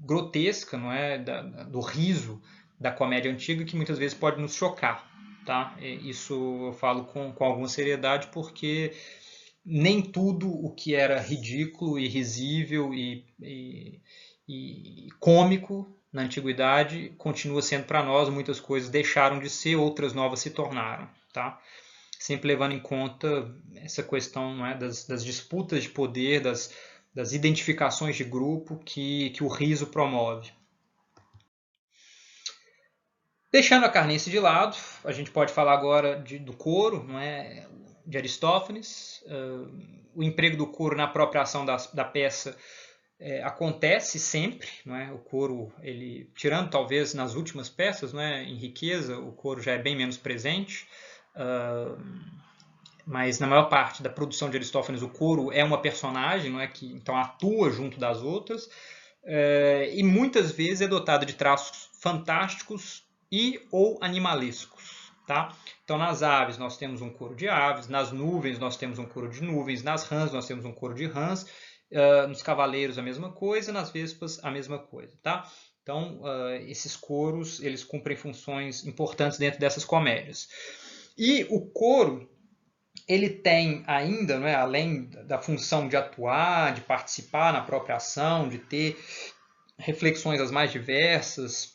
grotesca, não é, do riso da comédia antiga, que muitas vezes pode nos chocar, tá? Isso eu falo com alguma seriedade, porque nem tudo o que era ridículo e risível e cômico na antiguidade continua sendo para nós. Muitas coisas deixaram de ser, outras novas se tornaram, tá? Sempre levando em conta essa questão, não é, das disputas de poder, das identificações de grupo que o riso promove. Deixando a carnice de lado, a gente pode falar agora do coro, não é? De Aristófanes. O emprego do coro na própria ação da peça acontece sempre, não é? O coro, ele, tirando talvez nas últimas peças, não é? Em riqueza, o coro já é bem menos presente, mas na maior parte da produção de Aristófanes o coro é uma personagem, não é? Que então atua junto das outras, e muitas vezes é dotado de traços fantásticos e ou animalescos, tá? Então nas aves nós temos um coro de aves, nas nuvens nós temos um coro de nuvens, nas rãs nós temos um coro de rãs, nos cavaleiros a mesma coisa, nas vespas a mesma coisa, tá? Então esses coros eles cumprem funções importantes dentro dessas comédias. E o coro ele tem ainda, não é, além da função de atuar, de participar na própria ação, de ter reflexões as mais diversas,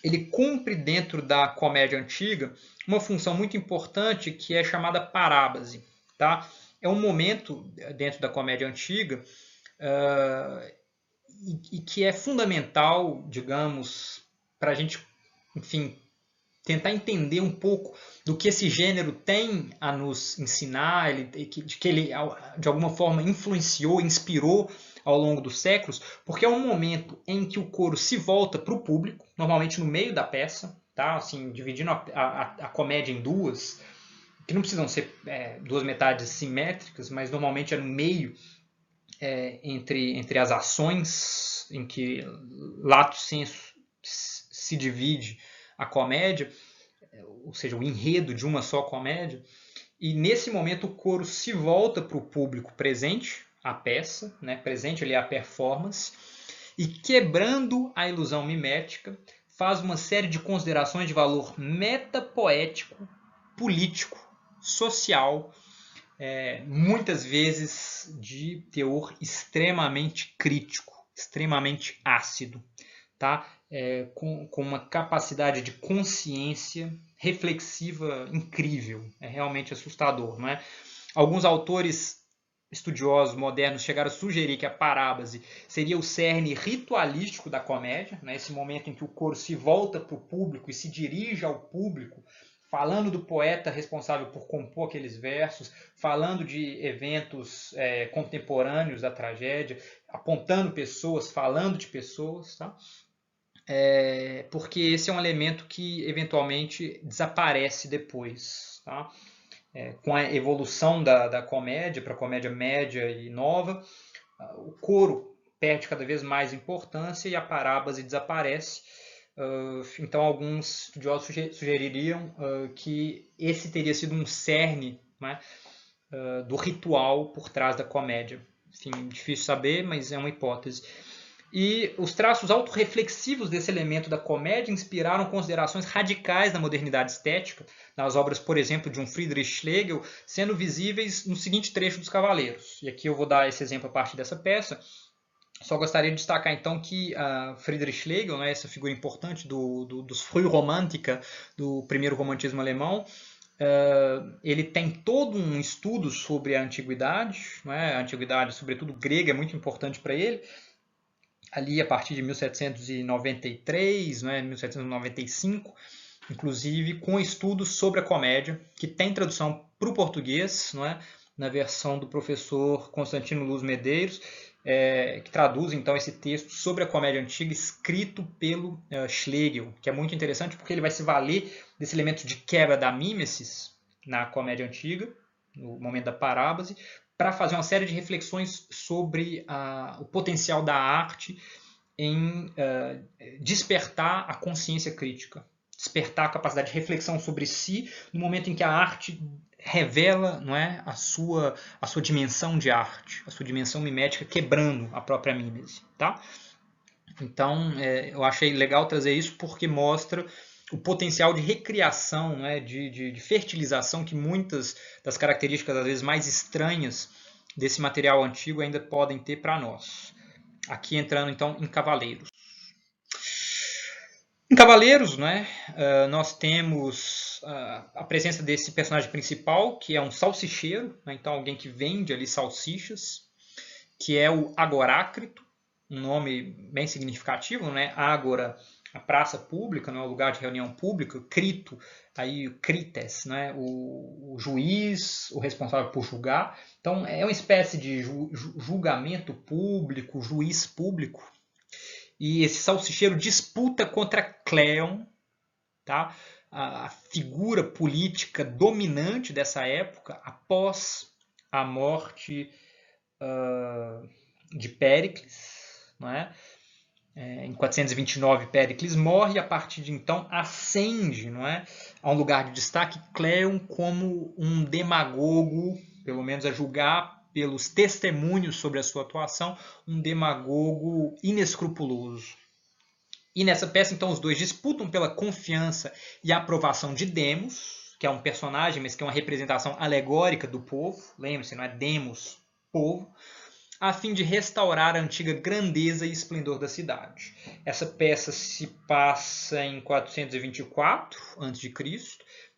ele cumpre dentro da comédia antiga uma função muito importante que é chamada parábase. Tá? É um momento dentro da comédia antiga e que é fundamental, digamos, para a gente, enfim, tentar entender um pouco do que esse gênero tem a nos ensinar, de que ele, de alguma forma, influenciou, inspirou ao longo dos séculos, porque é um momento em que o coro se volta para o público, normalmente no meio da peça, tá? Assim, dividindo a comédia em duas, que não precisam ser duas metades simétricas, mas normalmente é no meio, entre as ações, em que lato sensu se divide a comédia, ou seja, o enredo de uma só comédia, e nesse momento o coro se volta para o público presente, a peça, né, presente ali a performance, e quebrando a ilusão mimética, faz uma série de considerações de valor metapoético, político, social, muitas vezes de teor extremamente crítico, extremamente ácido, tá? Com uma capacidade de consciência reflexiva incrível, é realmente assustador, não é? Alguns autores estudiosos modernos chegaram a sugerir que a parábase seria o cerne ritualístico da comédia, né? Esse momento em que o coro se volta para o público e se dirige ao público, falando do poeta responsável por compor aqueles versos, falando de eventos contemporâneos da tragédia, apontando pessoas, falando de pessoas, tá? Porque esse é um elemento que eventualmente desaparece depois, tá? Com a evolução da comédia para a comédia média e nova, o coro perde cada vez mais importância e a parábase desaparece. Então alguns estudiosos sugeririam que esse teria sido um cerne, né, do ritual por trás da comédia enfim, difícil saber, mas é uma hipótese. E os traços autorreflexivos desse elemento da comédia inspiraram considerações radicais na modernidade estética, nas obras, por exemplo, de um Friedrich Schlegel, sendo visíveis no seguinte trecho dos Cavaleiros. E aqui eu vou dar esse exemplo a partir dessa peça. Só gostaria de destacar, então, que Friedrich Schlegel, né, essa figura importante dos Frühromantiker, do primeiro romantismo alemão, ele tem todo um estudo sobre a antiguidade, né? A antiguidade, sobretudo grega, é muito importante para ele. Ali a partir de 1793, né, 1795, inclusive com estudos sobre a comédia, que tem tradução para o português, não é? Na versão do professor Constantino Luz Medeiros, que traduz então esse texto sobre a comédia antiga escrito pelo Schlegel, que é muito interessante porque ele vai se valer desse elemento de quebra da mímesis na comédia antiga, no momento da parábase, para fazer uma série de reflexões sobre o potencial da arte em despertar a consciência crítica, despertar a capacidade de reflexão sobre si no momento em que a arte revela, não é, a sua dimensão de arte, a sua dimensão mimética, quebrando a própria mímese. Tá? Então, eu achei legal trazer isso porque mostra o potencial de recriação, né, de fertilização que muitas das características, às vezes, mais estranhas desse material antigo ainda podem ter para nós. Aqui entrando, então, em Cavaleiros. Em Cavaleiros, né, nós temos a presença desse personagem principal, que é um salsicheiro, né, então alguém que vende ali salsichas, que é o Agorácrito, um nome bem significativo, né? Ágora, a praça pública, né? O lugar de reunião pública, crito, aí o crites, né? O juiz, o responsável por julgar. Então é uma espécie de julgamento público, juiz público. E esse salsicheiro disputa contra Cleon, tá? A figura política dominante dessa época após a morte de Péricles. Não é? Em 429, Péricles morre e a partir de então ascende, não é, a um lugar de destaque Cleon como um demagogo, pelo menos a julgar pelos testemunhos sobre a sua atuação, um demagogo inescrupuloso. E nessa peça, então, os dois disputam pela confiança e aprovação de Demos, que é um personagem, mas que é uma representação alegórica do povo. Lembre-se, não é Demos, povo, a fim de restaurar a antiga grandeza e esplendor da cidade. Essa peça se passa em 424 a.C.,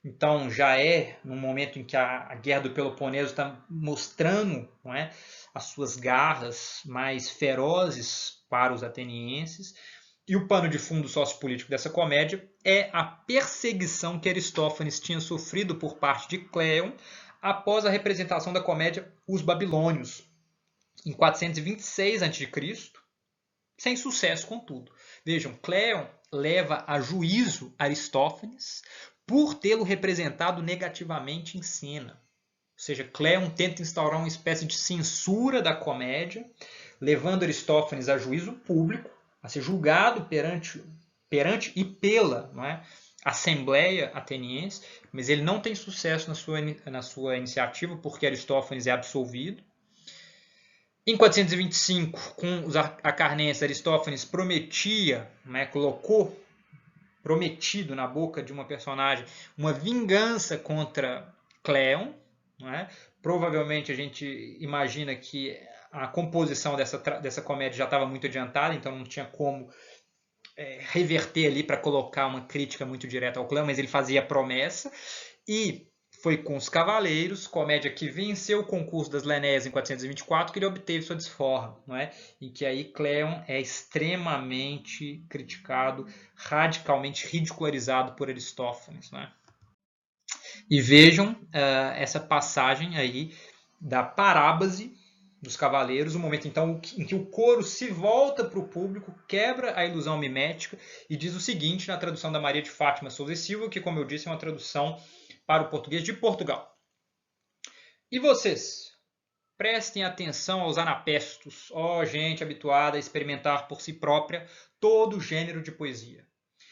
então já é no momento em que a Guerra do Peloponeso está mostrando, não é, as suas garras mais ferozes para os atenienses. E o pano de fundo sociopolítico dessa comédia é a perseguição que Aristófanes tinha sofrido por parte de Cleon após a representação da comédia Os Babilônios, em 426 a.C., sem sucesso, contudo. Vejam, Cleon leva a juízo Aristófanes por tê-lo representado negativamente em cena. Ou seja, Cleon tenta instaurar uma espécie de censura da comédia, levando Aristófanes a juízo público, a ser julgado perante e pela, não é, Assembleia Ateniense, mas ele não tem sucesso na sua iniciativa porque Aristófanes é absolvido. Em 425, com os acarnenses, Aristófanes prometia, né, colocou prometido na boca de uma personagem uma vingança contra Cleon. Né? Provavelmente a gente imagina que a composição dessa comédia já estava muito adiantada, então não tinha como reverter ali para colocar uma crítica muito direta ao Cleon, mas ele fazia a promessa. E foi com os Cavaleiros, comédia que venceu o concurso das Lenéias em 424, que ele obteve sua desforra, não é? E que aí Cleon é extremamente criticado, radicalmente ridicularizado por Aristófanes, não é? E vejam essa passagem aí da parábase dos Cavaleiros, o momento então em que o coro se volta para o público, quebra a ilusão mimética e diz o seguinte na tradução da Maria de Fátima Souza e Silva, que, como eu disse, é uma tradução para o português de Portugal. E vocês? Prestem atenção aos anapestos, ó gente habituada a experimentar por si própria todo gênero de poesia.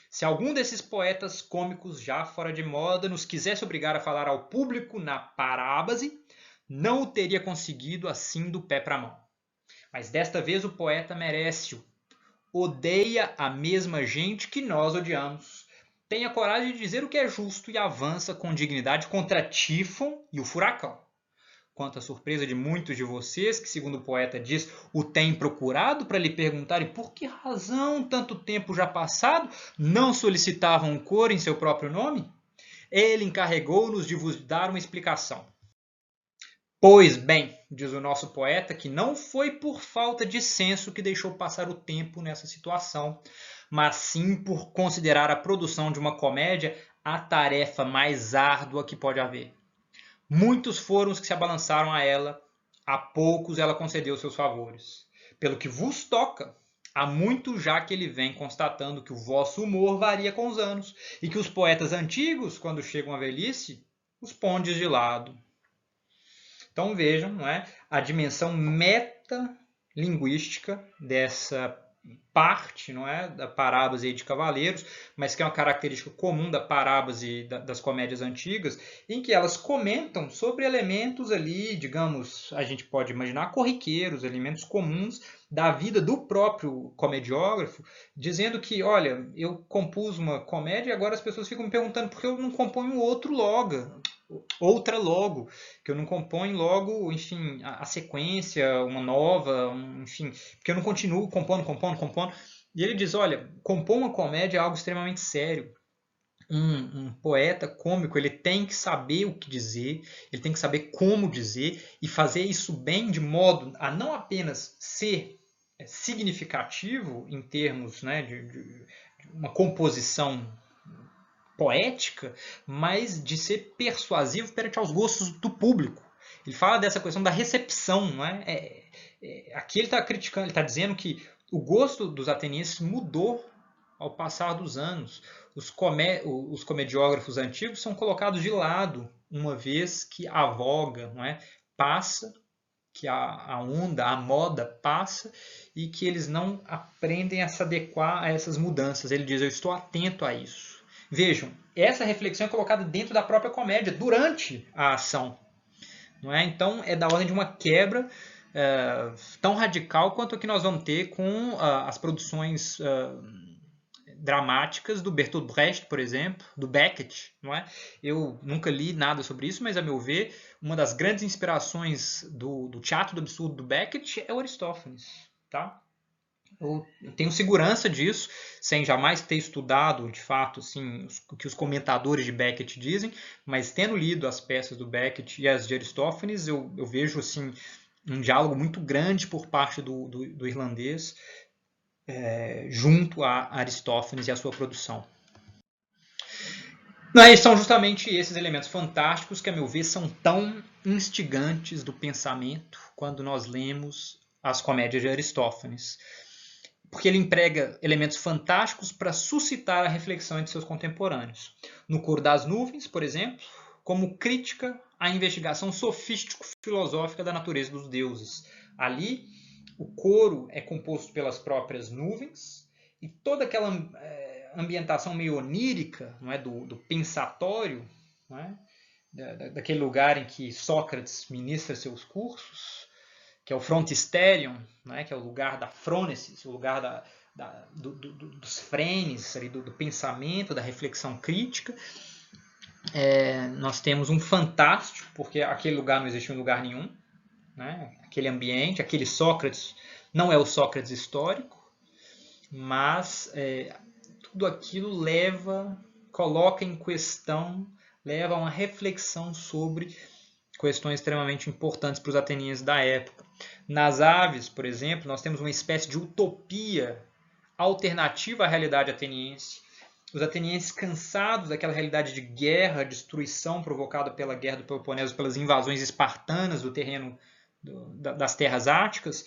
Se algum desses poetas cômicos já fora de moda nos quisesse obrigar a falar ao público na parábase, não o teria conseguido assim do pé para a mão. Mas desta vez o poeta merece-o. Odeia a mesma gente que nós odiamos. Tem a coragem de dizer o que é justo e avança com dignidade contra Tífon e o furacão. Quanto à surpresa de muitos de vocês, que, segundo o poeta diz, o têm procurado para lhe perguntarem por que razão, tanto tempo já passado, não solicitavam cor em seu próprio nome, ele encarregou-nos de vos dar uma explicação. Pois bem, diz o nosso poeta, que não foi por falta de senso que deixou passar o tempo nessa situação, mas sim por considerar a produção de uma comédia a tarefa mais árdua que pode haver. Muitos foram os que se abalançaram a ela, a poucos ela concedeu seus favores. Pelo que vos toca, há muito já que ele vem constatando que o vosso humor varia com os anos, e que os poetas antigos, quando chegam à velhice, os pondes de lado. Então vejam, não é, a dimensão metalinguística dessa parte, não é, da parábase de Cavaleiros, mas que é uma característica comum da parábase das comédias antigas, em que elas comentam sobre elementos ali, digamos, a gente pode imaginar corriqueiros, elementos comuns da vida do próprio comediógrafo, dizendo que, olha, eu compus uma comédia e agora as pessoas ficam me perguntando por que eu não componho outra logo, que eu não componho logo, enfim, a sequência, uma nova, enfim, porque eu não continuo compondo. E ele diz, olha, compor uma comédia é algo extremamente sério. Um poeta cômico, ele tem que saber o que dizer, ele tem que saber como dizer e fazer isso bem de modo a não apenas ser significativo em termos, né, de uma composição poética, mas de ser persuasivo perante aos gostos do público. Ele fala dessa questão da recepção, não é? Aqui ele está criticando, ele está dizendo que o gosto dos atenienses mudou ao passar dos anos. Os comediógrafos antigos são colocados de lado, uma vez que a voga, não é, passa, que a onda, a moda passa e que eles não aprendem a se adequar a essas mudanças. Ele diz, eu estou atento a isso. Vejam, essa reflexão é colocada dentro da própria comédia, durante a ação. Não é? Então, é da ordem de uma quebra tão radical quanto a que nós vamos ter com as produções dramáticas do Bertolt Brecht, por exemplo, do Beckett. Não é? Eu nunca li nada sobre isso, mas, a meu ver, uma das grandes inspirações do teatro do absurdo do Beckett é o Aristófanes. Tá? Eu tenho segurança disso, sem jamais ter estudado, de fato, assim, o que os comentadores de Beckett dizem, mas tendo lido as peças do Beckett e as de Aristófanes, eu vejo assim, um diálogo muito grande por parte do irlandês junto a Aristófanes e a sua produção. E são justamente esses elementos fantásticos que, a meu ver, são tão instigantes do pensamento quando nós lemos as comédias de Aristófanes. Porque ele emprega elementos fantásticos para suscitar a reflexão entre seus contemporâneos. No Coro das Nuvens, por exemplo, como crítica à investigação sofístico-filosófica da natureza dos deuses. Ali, o coro é composto pelas próprias nuvens e toda aquela ambientação meio onírica, não é, do pensatório, não é, daquele lugar em que Sócrates ministra seus cursos, que é o Frontisterion, né, que é o lugar da frônesis, o lugar dos frenes, ali, do pensamento, da reflexão crítica. Nós temos um fantástico, porque aquele lugar não existe em lugar nenhum. Né? Aquele ambiente, aquele Sócrates, não é o Sócrates histórico, mas tudo aquilo coloca em questão, leva a uma reflexão sobre questões extremamente importantes para os atenienses da época. Nas aves, por exemplo, nós temos uma espécie de utopia alternativa à realidade ateniense. Os atenienses, cansados daquela realidade de guerra, destruição provocada pela guerra do Peloponeso, pelas invasões espartanas do terreno das terras áticas,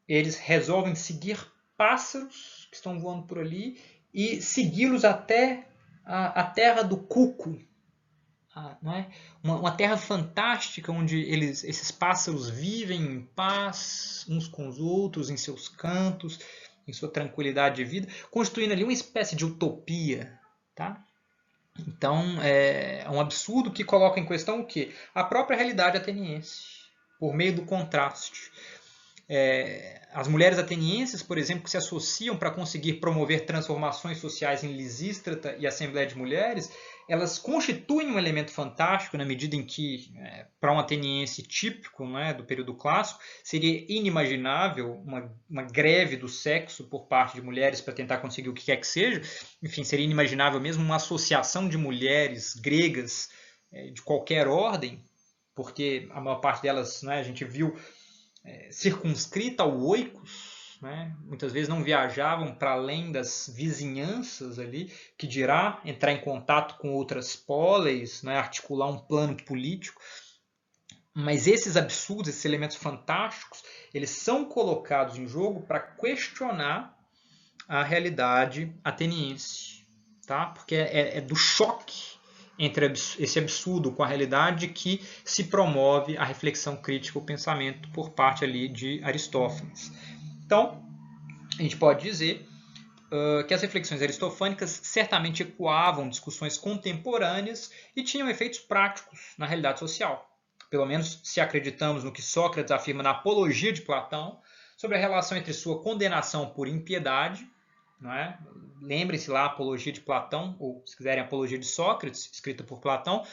eles resolvem seguir pássaros que estão voando por ali e segui-los até a terra do Cuco, não é? Uma terra fantástica onde esses pássaros vivem em paz uns com os outros, em seus cantos, em sua tranquilidade de vida, constituindo ali uma espécie de utopia. Tá? Então, é um absurdo que coloca em questão o quê? A própria realidade ateniense, por meio do contraste. As mulheres atenienses, por exemplo, que se associam para conseguir promover transformações sociais em Lisístrata e Assembleia de Mulheres, elas constituem um elemento fantástico na medida em que, para um ateniense típico, né, do período clássico, seria inimaginável uma greve do sexo por parte de mulheres para tentar conseguir o que quer que seja. Enfim, seria inimaginável mesmo uma associação de mulheres gregas de qualquer ordem, porque a maior parte delas, né, a gente viu, circunscrita ao oikos, né? Muitas vezes não viajavam para além das vizinhanças ali, que dirá entrar em contato com outras poleis, né? Articular um plano político. Mas esses absurdos, esses elementos fantásticos, eles são colocados em jogo para questionar a realidade ateniense, tá? Porque é do choque entre esse absurdo com a realidade que se promove a reflexão crítica, o pensamento por parte ali de Aristófanes. Então, a gente pode dizer que as reflexões aristofânicas certamente ecoavam discussões contemporâneas e tinham efeitos práticos na realidade social. Pelo menos se acreditamos no que Sócrates afirma na Apologia de Platão, sobre a relação entre sua condenação por impiedade, não é? Lembrem-se lá a Apologia de Platão, ou se quiserem a Apologia de Sócrates, escrita por Platão.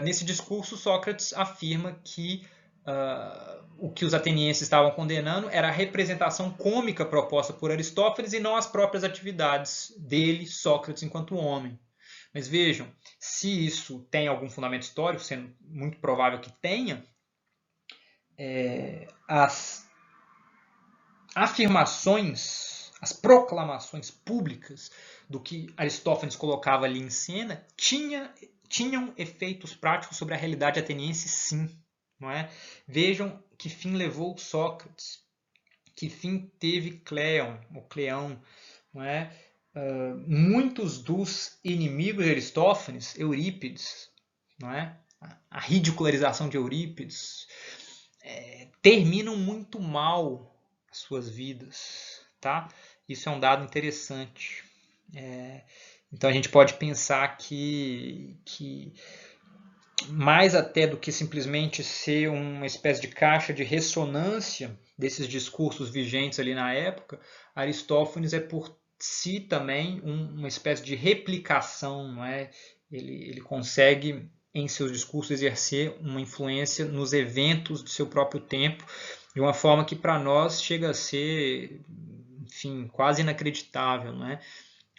Nesse discurso, Sócrates afirma que o que os atenienses estavam condenando era a representação cômica proposta por Aristófanes e não as próprias atividades dele, Sócrates, enquanto homem. Mas vejam, se isso tem algum fundamento histórico, sendo muito provável que tenha, as afirmações, as proclamações públicas do que Aristófanes colocava ali em cena tinham efeitos práticos sobre a realidade ateniense, sim. Não é? Vejam que fim levou Sócrates, que fim teve Cleon. Não é? Muitos dos inimigos de Aristófanes, Eurípides, não é? A ridicularização de Eurípides, terminam muito mal as suas vidas, tá? Isso é um dado interessante. Então a gente pode pensar que mais até do que simplesmente ser uma espécie de caixa de ressonância desses discursos vigentes ali na época, Aristófanes é por si também uma espécie de replicação, não é? Ele consegue em seus discursos exercer uma influência nos eventos do seu próprio tempo de uma forma que para nós chega a ser, enfim, quase inacreditável, não é?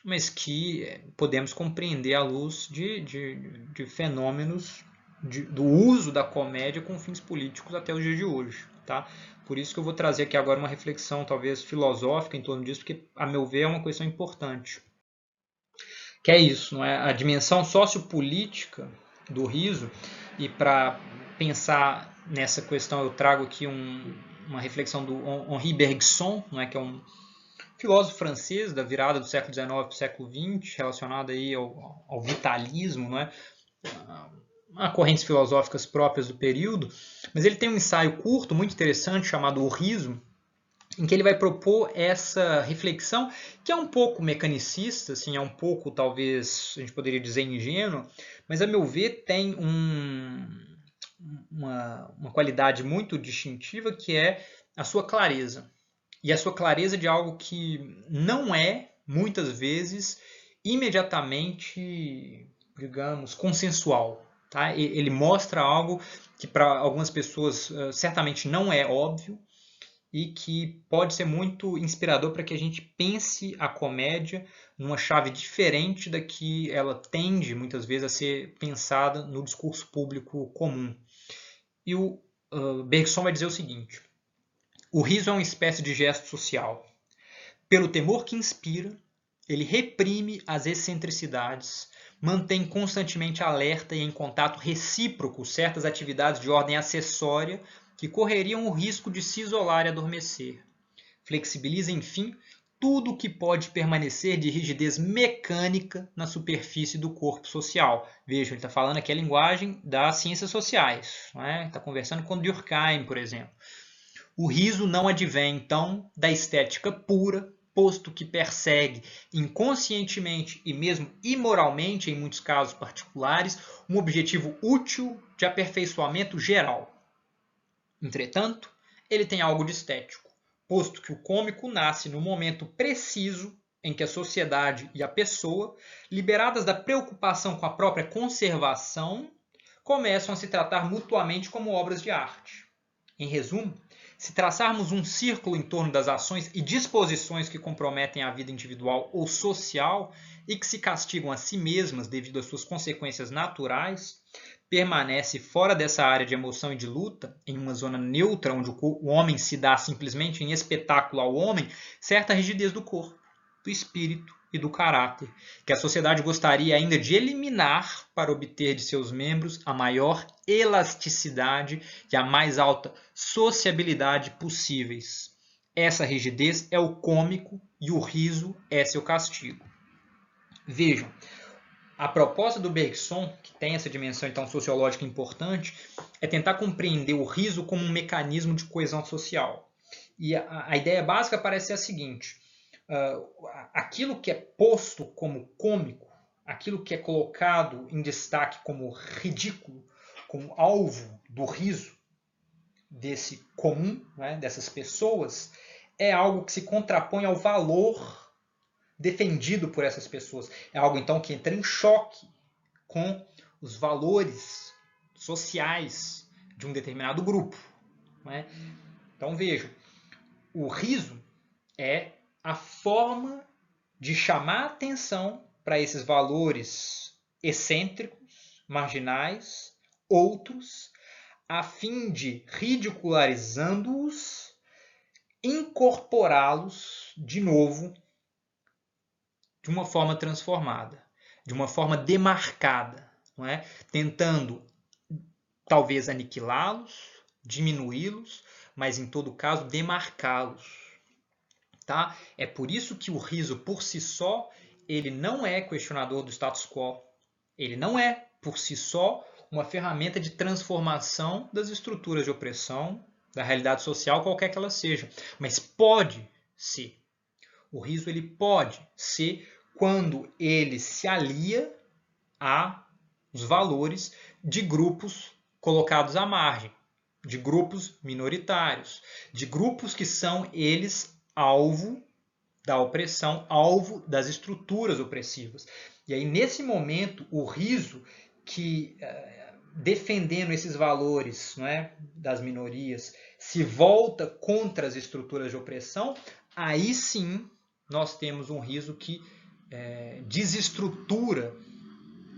Mas que podemos compreender à luz de fenômenos do uso da comédia com fins políticos até os dias de hoje. Tá? Por isso que eu vou trazer aqui agora uma reflexão talvez filosófica em torno disso, porque, a meu ver, é uma questão importante. Que é isso, não é? A dimensão sociopolítica do riso, e para pensar nessa questão eu trago aqui uma reflexão do Henri Bergson, não é? Que é um filósofo francês da virada do século XIX para o século XX, relacionado aí ao vitalismo, não é? A correntes filosóficas próprias do período, mas ele tem um ensaio curto, muito interessante, chamado O Riso, em que ele vai propor essa reflexão, que é um pouco mecanicista, assim, é um pouco, talvez, a gente poderia dizer ingênuo, mas, a meu ver, tem uma qualidade muito distintiva, que é a sua clareza. E a sua clareza de algo que não é, muitas vezes, imediatamente, digamos, consensual. Tá? Ele mostra algo que para algumas pessoas certamente não é óbvio e que pode ser muito inspirador para que a gente pense a comédia numa chave diferente da que ela tende, muitas vezes, a ser pensada no discurso público comum. E o Bergson vai dizer o seguinte: o riso é uma espécie de gesto social. Pelo temor que inspira, ele reprime as excentricidades, mantém constantemente alerta e em contato recíproco certas atividades de ordem acessória que correriam o risco de se isolar e adormecer. Flexibiliza, enfim, tudo o que pode permanecer de rigidez mecânica na superfície do corpo social. Veja, ele está falando aqui a linguagem das ciências sociais. Está conversando com Durkheim, por exemplo. O riso não advém, então, da estética pura, posto que persegue inconscientemente e mesmo imoralmente, em muitos casos particulares, um objetivo útil de aperfeiçoamento geral. Entretanto, ele tem algo de estético, posto que o cômico nasce no momento preciso em que a sociedade e a pessoa, liberadas da preocupação com a própria conservação, começam a se tratar mutuamente como obras de arte. Em resumo, se traçarmos um círculo em torno das ações e disposições que comprometem a vida individual ou social e que se castigam a si mesmas devido às suas consequências naturais, permanece fora dessa área de emoção e de luta, em uma zona neutra onde o homem se dá simplesmente em espetáculo ao homem, certa rigidez do corpo, do espírito e do caráter, que a sociedade gostaria ainda de eliminar para obter de seus membros a maior elasticidade e a mais alta sociabilidade possíveis. Essa rigidez é o cômico e o riso é seu castigo. Vejam, a proposta do Bergson, que tem essa dimensão então sociológica importante, é tentar compreender o riso como um mecanismo de coesão social. E a ideia básica parece ser a seguinte: aquilo que é posto como cômico, aquilo que é colocado em destaque como ridículo, como alvo do riso desse comum, né, dessas pessoas, é algo que se contrapõe ao valor defendido por essas pessoas. É algo, então, que entra em choque com os valores sociais de um determinado grupo. Não é? Então, vejam, o riso é a forma de chamar atenção para esses valores excêntricos, marginais, outros, a fim de, ridicularizando-os, incorporá-los de novo de uma forma transformada, de uma forma demarcada, não é? Tentando talvez aniquilá-los, diminuí-los, mas em todo caso demarcá-los. Tá? É por isso que o riso por si só ele não é questionador do status quo. Ele não é por si só uma ferramenta de transformação das estruturas de opressão, da realidade social, qualquer que ela seja. Mas pode ser. O riso ele pode ser quando ele se alia aos valores de grupos colocados à margem, de grupos minoritários, de grupos que são eles alvo da opressão, alvo das estruturas opressivas. E aí, nesse momento, o riso que, defendendo esses valores, não é, das minorias, se volta contra as estruturas de opressão, aí sim nós temos um riso que desestrutura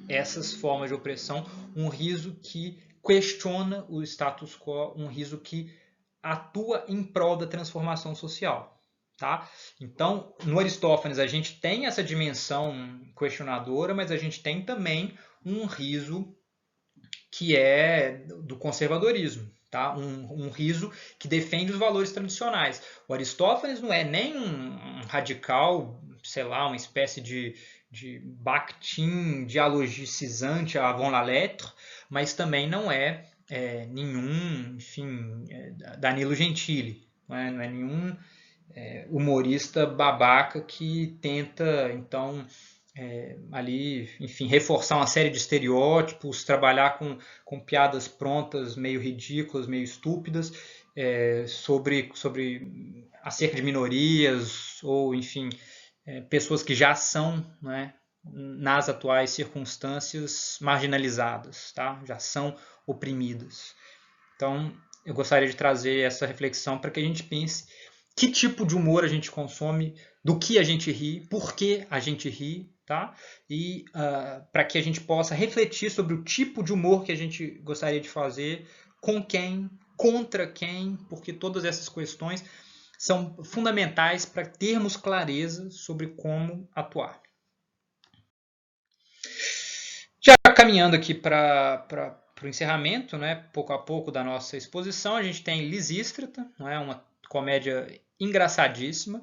essas formas de opressão, um riso que questiona o status quo, um riso que atua em prol da transformação social. Tá? Então, no Aristófanes, a gente tem essa dimensão questionadora, mas a gente tem também um riso que é do conservadorismo. Tá? Um riso que defende os valores tradicionais. O Aristófanes não é nem um radical, sei lá, uma espécie de Bakhtin dialogicizante à Von la Lettre, mas também não é nenhum, enfim, Danilo Gentili, não é nenhum humorista babaca que tenta, então, ali, enfim, reforçar uma série de estereótipos, trabalhar com piadas prontas, meio ridículas, meio estúpidas, sobre acerca de minorias ou, enfim, pessoas que já são, né, nas atuais circunstâncias, marginalizadas, tá? Já são oprimidas. Então, eu gostaria de trazer essa reflexão para que a gente pense que tipo de humor a gente consome, do que a gente ri, por que a gente ri, tá? E para que a gente possa refletir sobre o tipo de humor que a gente gostaria de fazer, com quem, contra quem, porque todas essas questões são fundamentais para termos clareza sobre como atuar. Já caminhando aqui para o encerramento, né, pouco a pouco da nossa exposição, a gente tem Lisístrata, não é, uma comédia engraçadíssima,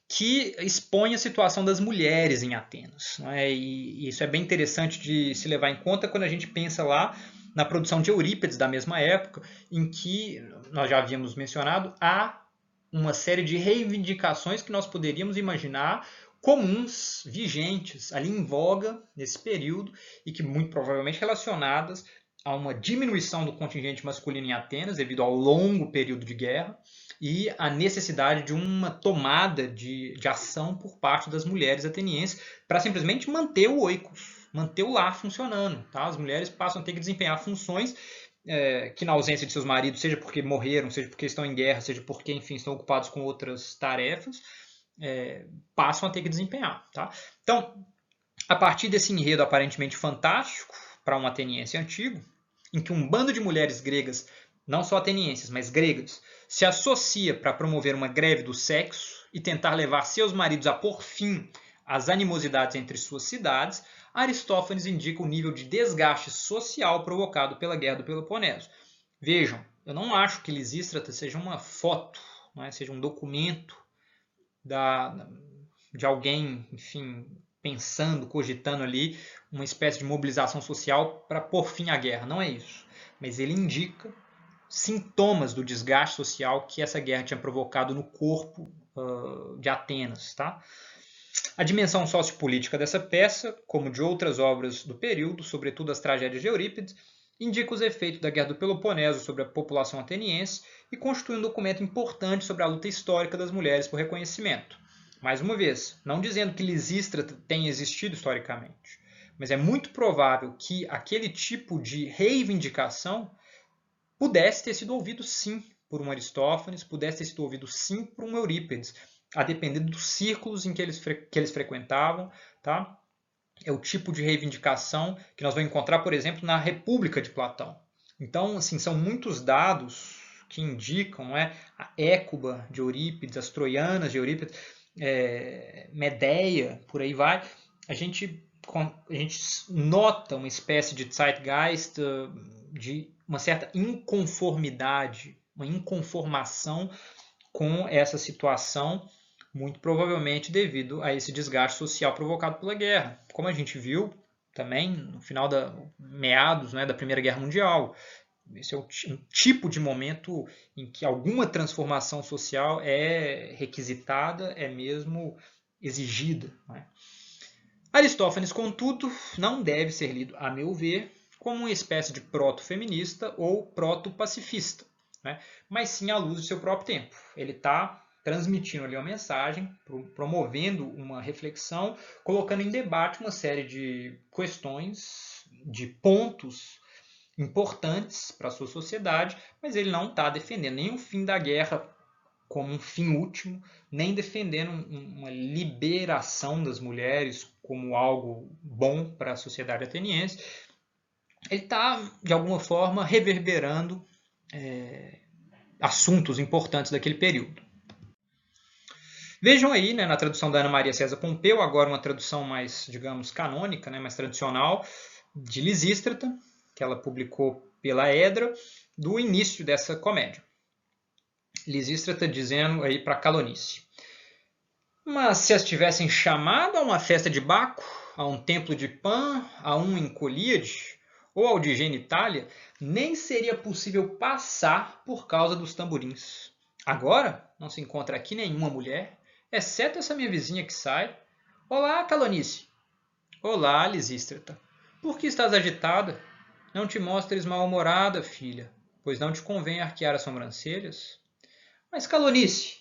que expõe a situação das mulheres em Atenas. Não é? E isso é bem interessante de se levar em conta quando a gente pensa lá na produção de Eurípides da mesma época, em que, nós já havíamos mencionado, há uma série de reivindicações que nós poderíamos imaginar comuns, vigentes, ali em voga nesse período, e que muito provavelmente relacionadas a uma diminuição do contingente masculino em Atenas devido ao longo período de guerra e a necessidade de uma tomada de ação por parte das mulheres atenienses para simplesmente manter o oikos, manter o lar funcionando. Tá? As mulheres passam a ter que desempenhar funções que na ausência de seus maridos, seja porque morreram, seja porque estão em guerra, seja porque, enfim, estão ocupados com outras tarefas, passam a ter que desempenhar. Tá? Então, a partir desse enredo aparentemente fantástico para um ateniense antigo, em que um bando de mulheres gregas, não só atenienses, mas gregas, se associa para promover uma greve do sexo e tentar levar seus maridos a pôr fim às animosidades entre suas cidades, Aristófanes indica o nível de desgaste social provocado pela Guerra do Peloponeso. Vejam, eu não acho que Lisístrata seja uma foto, seja um documento de alguém, enfim, pensando, cogitando ali uma espécie de mobilização social para pôr fim à guerra. Não é isso. Mas ele indica sintomas do desgaste social que essa guerra tinha provocado no corpo de Atenas. Tá? A dimensão sociopolítica dessa peça, como de outras obras do período, sobretudo as tragédias de Eurípides, indica os efeitos da Guerra do Peloponeso sobre a população ateniense e constitui um documento importante sobre a luta histórica das mulheres por reconhecimento. Mais uma vez, não dizendo que Lisístrata tenha existido historicamente, mas é muito provável que aquele tipo de reivindicação pudesse ter sido ouvido sim por um Aristófanes, pudesse ter sido ouvido sim por um Eurípides, a depender dos círculos em que eles frequentavam. Tá? É o tipo de reivindicação que nós vamos encontrar, por exemplo, na República de Platão. Então, assim, são muitos dados que indicam a Écuba de Eurípides, as Troianas de Eurípides, Medeia, por aí vai. A gente nota uma espécie de zeitgeist, de uma certa inconformidade, uma inconformação com essa situação, muito provavelmente devido a esse desgaste social provocado pela guerra. Como a gente viu também no final meados da Primeira Guerra Mundial. Esse é um tipo de momento em que alguma transformação social é requisitada, é mesmo exigida. Aristófanes, contudo, não deve ser lido, a meu ver, como uma espécie de proto-feminista ou proto-pacifista, mas sim à luz do seu próprio tempo. Ele está transmitindo ali uma mensagem, promovendo uma reflexão, colocando em debate uma série de questões, de pontos importantes para a sua sociedade, mas ele não está defendendo nem o fim da guerra como um fim último, nem defendendo uma liberação das mulheres como algo bom para a sociedade ateniense. Ele está, de alguma forma, reverberando assuntos importantes daquele período. Vejam aí, na tradução da Ana Maria César Pompeu, agora uma tradução mais, digamos, canônica, mais tradicional, de Lisístrata, que ela publicou pela Edra, do início dessa comédia. Lisístrata dizendo aí para Calonice: mas se as tivessem chamado a uma festa de Baco, a um templo de Pan, a um em Colíade, ou ao de Genitália, nem seria possível passar por causa dos tamborins. Agora não se encontra aqui nenhuma mulher, exceto essa minha vizinha que sai. Olá, Calonice. Olá, Lisístrata. Por que estás agitada? Não te mostres mal-humorada, filha, pois não te convém arquear as sobrancelhas. Mas, Calonice,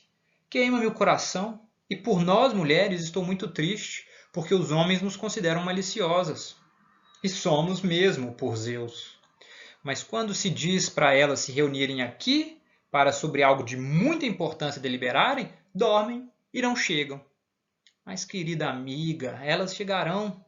queima-me o coração, e por nós, mulheres, estou muito triste, porque os homens nos consideram maliciosas. E somos mesmo, por Zeus. Mas quando se diz para elas se reunirem aqui, para sobre algo de muita importância deliberarem, dormem e não chegam. Mas, querida amiga, elas chegarão.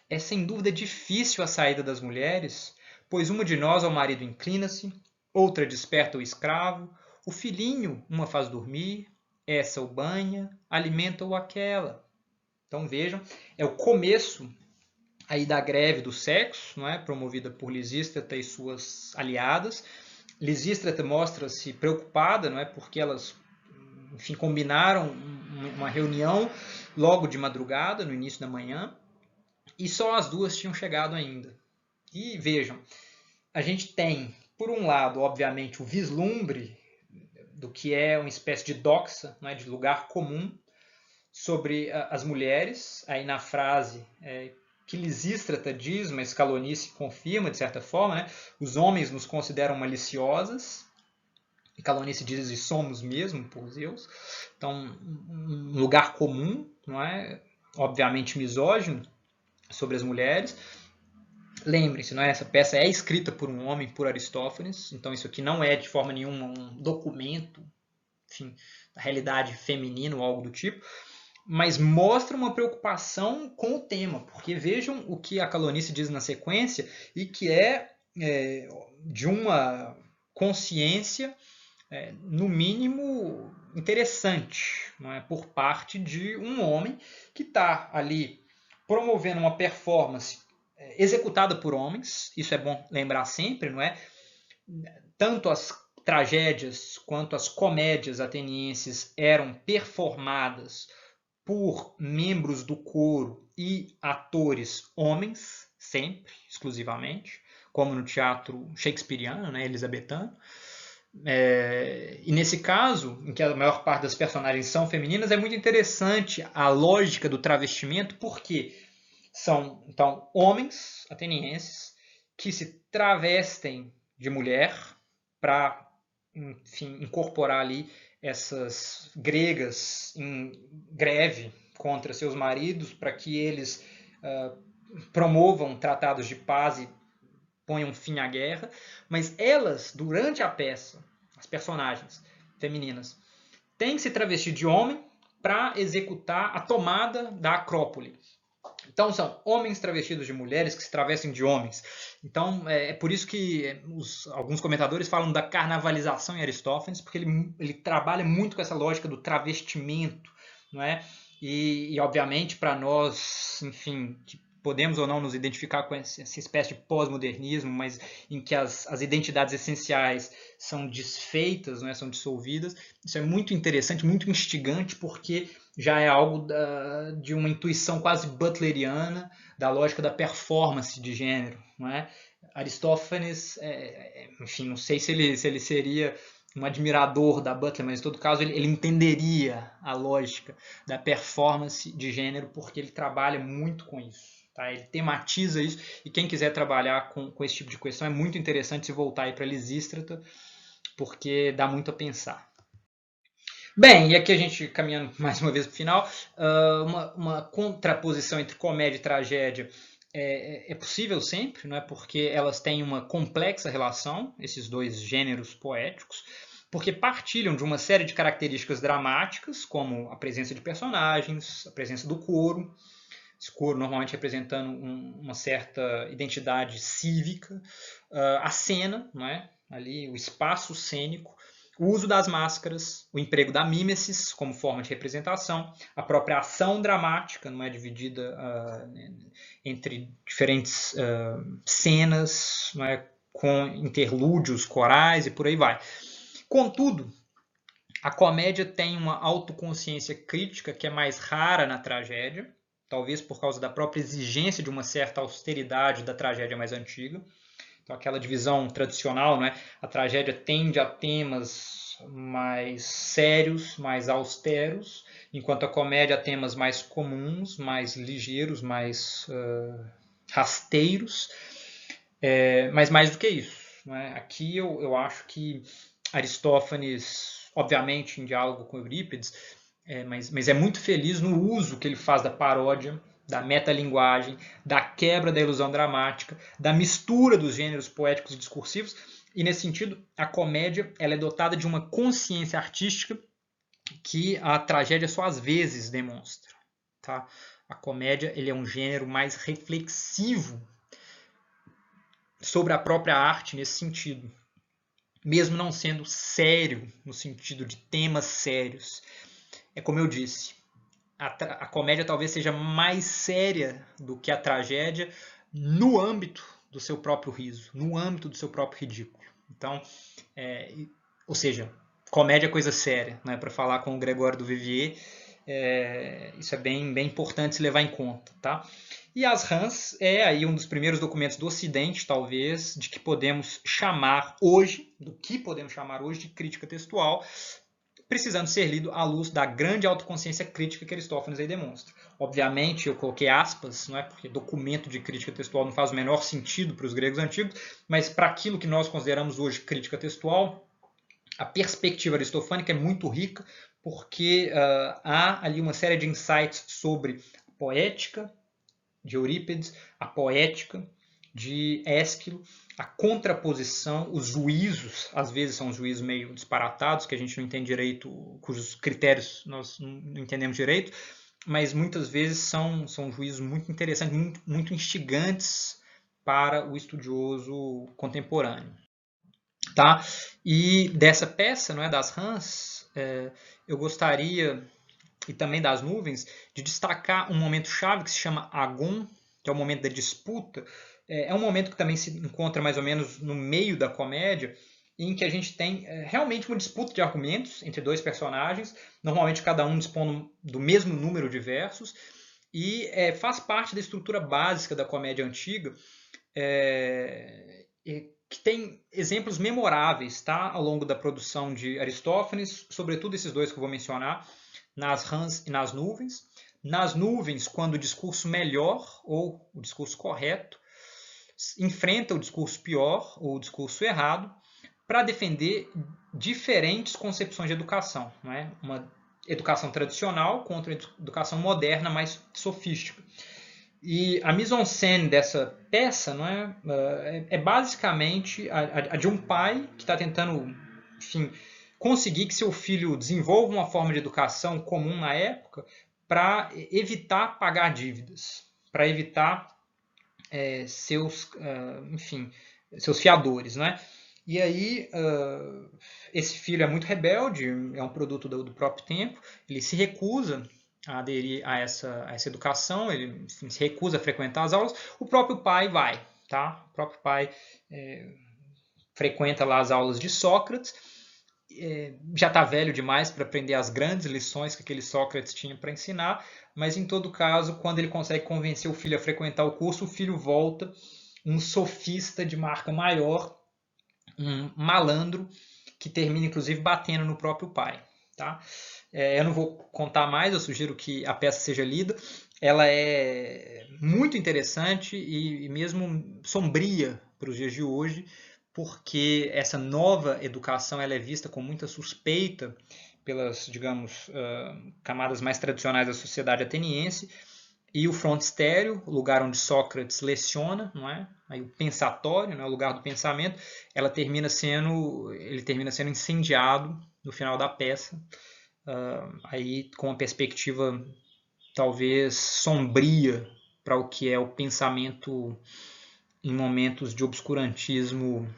É sem dúvida difícil a saída das mulheres, pois uma de nós ao marido inclina-se, outra desperta o escravo, o filhinho uma faz dormir, essa o banha, alimenta-o aquela. Então vejam, é o começo aí da greve do sexo, promovida por Lisístrata e suas aliadas. Lisístrata mostra-se preocupada, porque elas, enfim, combinaram uma reunião logo de madrugada, no início da manhã, e só as duas tinham chegado ainda. E vejam, a gente tem, por um lado, obviamente, o vislumbre do que é uma espécie de doxa, de lugar comum, sobre as mulheres, aí na frase que Lisístrata diz, mas Calonice confirma, de certa forma, né? Os homens nos consideram maliciosas, e Calonice diz, e somos mesmo, por Zeus. Então, um lugar comum, não é? Obviamente misógino, sobre as mulheres. Lembrem-se, não é? Essa peça é escrita por um homem, por Aristófanes, então isso aqui não é de forma nenhuma um documento, enfim, da realidade feminina ou algo do tipo, mas mostra uma preocupação com o tema, porque vejam o que a Calonice diz na sequência e que é de uma consciência, no mínimo, interessante, não é? Por parte de um homem que está ali promovendo uma performance executada por homens, isso é bom lembrar sempre, não é? Tanto as tragédias quanto as comédias atenienses eram performadas por membros do coro e atores homens, sempre, exclusivamente, como no teatro shakespeariano, né, elizabetano. E nesse caso, em que a maior parte das personagens são femininas, é muito interessante a lógica do travestimento, porque são, então, homens atenienses que se travestem de mulher para, enfim, incorporar ali essas gregas em greve contra seus maridos, para que eles promovam tratados de paz e ponham fim à guerra. Mas elas, durante a peça, as personagens femininas, têm que se travestir de homem para executar a tomada da Acrópole. Então são homens travestidos de mulheres que se travestem de homens. Então é por isso que alguns comentadores falam da carnavalização em Aristófanes, porque ele trabalha muito com essa lógica do travestimento, não é? E obviamente para nós, enfim, que podemos ou não nos identificar com essa espécie de pós-modernismo, mas em que as identidades essenciais são desfeitas, não é? São dissolvidas. Isso é muito interessante, muito instigante, porque já é algo de uma intuição quase butleriana da lógica da performance de gênero, não é? Aristófanes, enfim, não sei se ele seria um admirador da Butler, mas em todo caso ele entenderia a lógica da performance de gênero, porque ele trabalha muito com isso. Tá? Ele tematiza isso, e quem quiser trabalhar com esse tipo de questão é muito interessante se voltar aí para Lisístrata, porque dá muito a pensar. Bem, e aqui a gente caminhando mais uma vez para o final, uma contraposição entre comédia e tragédia é possível sempre, não é? Porque elas têm uma complexa relação, esses dois gêneros poéticos, porque partilham de uma série de características dramáticas, como a presença de personagens, a presença do coro, esse coro normalmente representando uma certa identidade cívica, a cena, não é? Ali, o espaço cênico, o uso das máscaras, o emprego da mímesis como forma de representação, a própria ação dramática, não é, dividida entre diferentes cenas, não é, com interlúdios corais e por aí vai. Contudo, a comédia tem uma autoconsciência crítica que é mais rara na tragédia, talvez por causa da própria exigência de uma certa austeridade da tragédia mais antiga. Então, aquela divisão tradicional, não é? A tragédia tende a temas mais sérios, mais austeros, enquanto a comédia a temas mais comuns, mais ligeiros, mais rasteiros. Mas mais do que isso, não é? Aqui eu acho que Aristófanes, obviamente em diálogo com Eurípides, mas é muito feliz no uso que ele faz da paródia, da metalinguagem, da quebra da ilusão dramática, da mistura dos gêneros poéticos e discursivos, e nesse sentido a comédia ela é dotada de uma consciência artística que a tragédia só às vezes demonstra. Tá? A comédia ele é um gênero mais reflexivo sobre a própria arte nesse sentido, mesmo não sendo sério no sentido de temas sérios. É como eu disse, a comédia talvez seja mais séria do que a tragédia no âmbito do seu próprio riso, no âmbito do seu próprio ridículo. Então, ou seja, comédia é coisa séria, né? Para falar com o Gregório do Vivier, isso é bem, bem importante se levar em conta, tá? E as Rãs é aí um dos primeiros documentos do Ocidente, talvez, de que podemos chamar hoje, de crítica textual, precisando ser lido à luz da grande autoconsciência crítica que Aristófanes aí demonstra. Obviamente, eu coloquei aspas, não é? Porque documento de crítica textual não faz o menor sentido para os gregos antigos, mas para aquilo que nós consideramos hoje crítica textual, a perspectiva aristofânica é muito rica, porque há ali uma série de insights sobre a poética de Eurípides, a poética de Ésquilo, a contraposição, os juízos, às vezes são juízos meio disparatados, que a gente não entende direito, cujos critérios nós não entendemos direito, mas muitas vezes são juízos muito interessantes, muito instigantes para o estudioso contemporâneo. Tá? E dessa peça, não é, das rãs, eu gostaria, e também das nuvens, de destacar um momento chave que se chama Agon, que é o momento da disputa. É um momento que também se encontra mais ou menos no meio da comédia, em que a gente tem realmente uma disputa de argumentos entre dois personagens, normalmente cada um dispondo do mesmo número de versos, e faz parte da estrutura básica da comédia antiga, que tem exemplos memoráveis, tá, ao longo da produção de Aristófanes, sobretudo esses dois que eu vou mencionar, nas rãs e nas nuvens. Nas nuvens, quando o discurso melhor ou o discurso correto enfrenta o discurso pior ou o discurso errado para defender diferentes concepções de educação, não é? Uma educação tradicional contra uma educação moderna mais sofística. E a mise-en-scène dessa peça, não é basicamente a de um pai que está tentando, enfim, conseguir que seu filho desenvolva uma forma de educação comum na época para evitar pagar dívidas, para evitar seus fiadores, né? E aí esse filho é muito rebelde, é um produto do próprio tempo, ele se recusa a aderir a essa educação, ele se recusa a frequentar as aulas, o próprio pai vai, tá? O próprio pai frequenta lá as aulas de Sócrates, já está velho demais para aprender as grandes lições que aquele Sócrates tinha para ensinar, mas em todo caso, quando ele consegue convencer o filho a frequentar o curso, o filho volta um sofista de marca maior, um malandro, que termina inclusive batendo no próprio pai. Tá? Eu não vou contar mais, eu sugiro que a peça seja lida. Ela é muito interessante e mesmo sombria para os dias de hoje, porque essa nova educação ela é vista com muita suspeita pelas, digamos, camadas mais tradicionais da sociedade ateniense, e o frontistério, o lugar onde Sócrates leciona, não é? Aí o pensatório, não é? O lugar do pensamento, ele termina sendo incendiado no final da peça, aí com uma perspectiva talvez sombria para o que é o pensamento em momentos de obscurantismo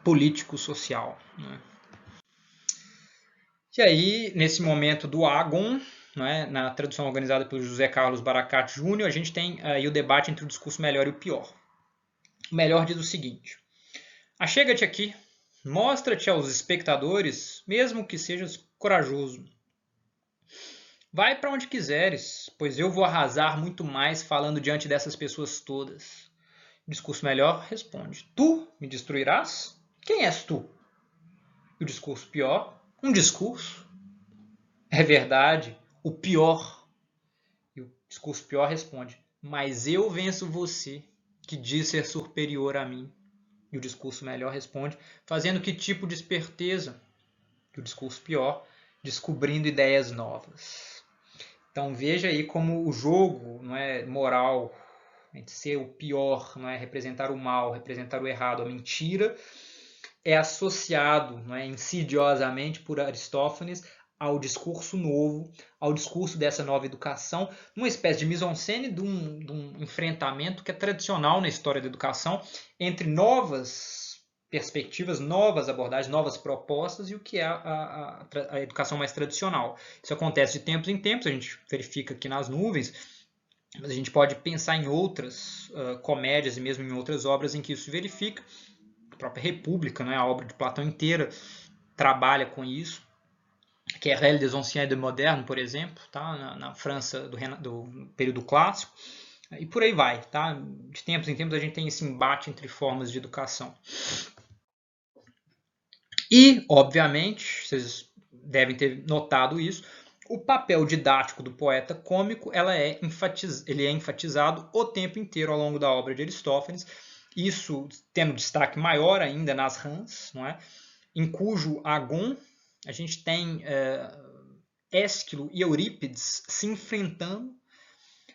político-social. Né? E aí, nesse momento do Agon, né, na tradução organizada pelo José Carlos Baracate Júnior, a gente tem aí o debate entre o discurso melhor e o pior. O melhor diz o seguinte: achega-te aqui, mostra-te aos espectadores, mesmo que sejas corajoso. Vai para onde quiseres, pois eu vou arrasar muito mais falando diante dessas pessoas todas. O discurso melhor responde: tu me destruirás? Quem és tu? E o discurso pior: um discurso. É verdade, o pior. E o discurso pior responde: mas eu venço você, que diz ser superior a mim. E o discurso melhor responde: fazendo que tipo de esperteza? E o discurso pior: descobrindo ideias novas. Então veja aí como o jogo não é moral entre ser o pior, não é representar o mal, representar o errado, a mentira, é associado, não é, insidiosamente por Aristófanes ao discurso novo, ao discurso dessa nova educação, uma espécie de mise-en-scène de um enfrentamento que é tradicional na história da educação entre novas perspectivas, novas abordagens, novas propostas e o que é a educação mais tradicional. Isso acontece de tempos em tempos, a gente verifica aqui nas nuvens, mas a gente pode pensar em outras comédias e mesmo em outras obras em que isso se verifica. A própria República, né, a obra de Platão inteira, trabalha com isso, que é Réelle des Anciens et des Modernes, por exemplo, tá? na França do período clássico, e por aí vai. Tá? De tempos em tempos a gente tem esse embate entre formas de educação. E, obviamente, vocês devem ter notado isso. O papel didático do poeta cômico ele é enfatizado o tempo inteiro ao longo da obra de Aristófanes, isso tendo destaque maior ainda nas rãs, não é? Em cujo Agon a gente tem Ésquilo e Eurípides se enfrentando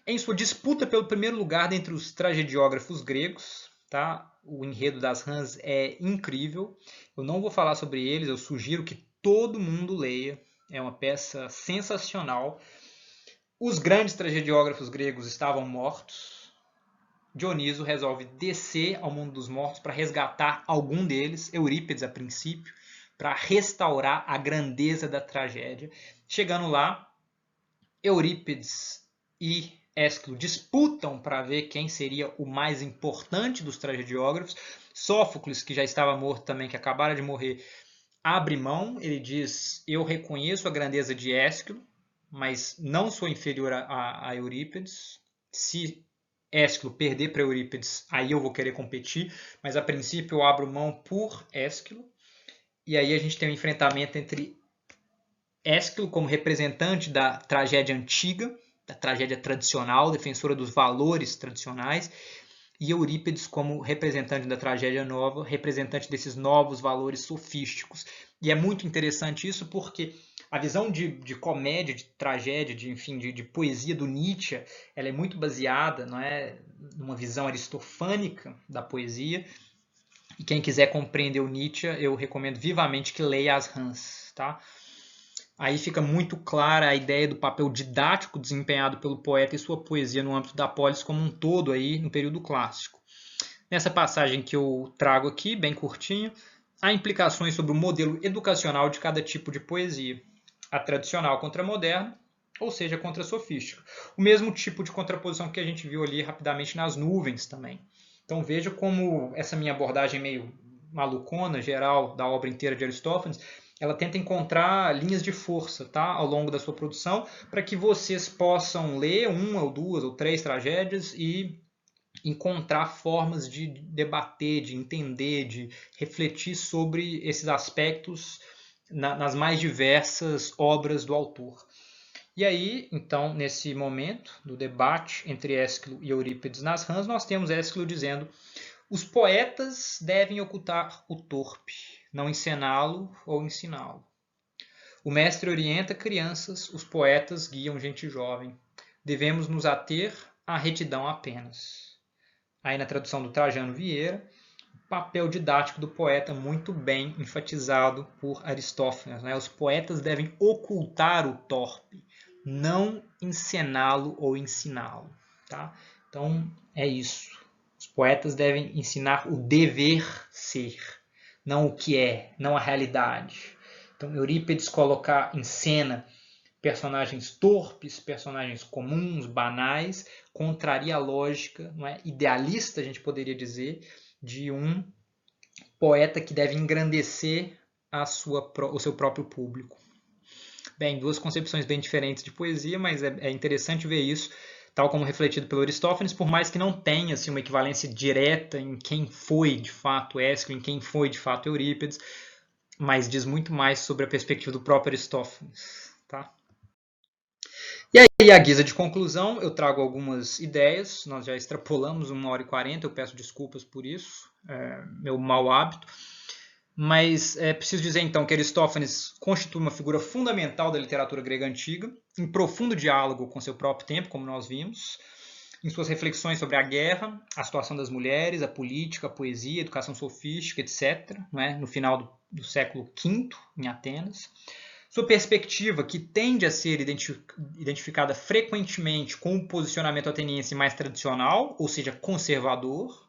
em sua disputa pelo primeiro lugar dentre os tragediógrafos gregos. Tá? O enredo das rãs é incrível. Eu não vou falar sobre eles, eu sugiro que todo mundo leia. É uma peça sensacional. Os grandes tragediógrafos gregos estavam mortos. Dioniso resolve descer ao mundo dos mortos para resgatar algum deles, Eurípides a princípio, para restaurar a grandeza da tragédia. Chegando lá, Eurípides e Ésquilo disputam para ver quem seria o mais importante dos tragediógrafos. Sófocles, que já estava morto também, que acabara de morrer, abre mão. Ele diz: eu reconheço a grandeza de Ésquilo, mas não sou inferior a Eurípides. Se Ésquilo perder para Eurípides, aí eu vou querer competir, mas a princípio eu abro mão por Ésquilo. E aí a gente tem um enfrentamento entre Ésquilo como representante da tragédia antiga, da tragédia tradicional, defensora dos valores tradicionais, e Eurípides como representante da tragédia nova, representante desses novos valores sofísticos. E é muito interessante isso porque a visão de comédia, de tragédia, de poesia do Nietzsche, ela é muito baseada, não é, numa visão aristofânica da poesia. E quem quiser compreender o Nietzsche, eu recomendo vivamente que leia as Rãs, tá? Aí fica muito clara a ideia do papel didático desempenhado pelo poeta e sua poesia no âmbito da polis como um todo aí no período clássico. Nessa passagem que eu trago aqui, bem curtinha, há implicações sobre o modelo educacional de cada tipo de poesia. A tradicional contra a moderna, ou seja, contra a sofística. O mesmo tipo de contraposição que a gente viu ali rapidamente nas nuvens também. Então veja como essa minha abordagem meio malucona, geral, da obra inteira de Aristófanes, ela tenta encontrar linhas de força, tá, ao longo da sua produção, para que vocês possam ler uma ou duas ou três tragédias e encontrar formas de debater, de entender, de refletir sobre esses aspectos nas mais diversas obras do autor. E aí, então, nesse momento do debate entre Ésquilo e Eurípides nas Rãs, nós temos Ésquilo dizendo: os poetas devem ocultar o torpe, não encená-lo ou ensiná-lo. O mestre orienta crianças, os poetas guiam gente jovem. Devemos nos ater à retidão apenas. Aí na tradução do Trajano Vieira, o papel didático do poeta muito bem enfatizado por Aristófanes. Né? Os poetas devem ocultar o torpe, não encená-lo ou ensiná-lo. Tá? Então é isso. Os poetas devem ensinar o dever ser, não o que é, não a realidade. Então Eurípides colocar em cena personagens torpes, personagens comuns, banais, contraria a lógica, não é, idealista, a gente poderia dizer, de um poeta que deve engrandecer o seu próprio público. Bem, duas concepções bem diferentes de poesia, mas é interessante ver isso, tal como refletido pelo Aristófanes, por mais que não tenha assim, uma equivalência direta em quem foi de fato Ésquilo, em quem foi de fato Eurípides, mas diz muito mais sobre a perspectiva do próprio Aristófanes. Tá? E aí, à guisa de conclusão, eu trago algumas ideias. Nós já extrapolamos 1h40, eu peço desculpas por isso, meu mau hábito. Mas é preciso dizer então que Aristófanes constitui uma figura fundamental da literatura grega antiga, em profundo diálogo com seu próprio tempo, como nós vimos, em suas reflexões sobre a guerra, a situação das mulheres, a política, a poesia, a educação sofística, etc., não é? No final do século V, em Atenas. Sua perspectiva, que tende a ser identificada frequentemente com o posicionamento ateniense mais tradicional, ou seja, conservador,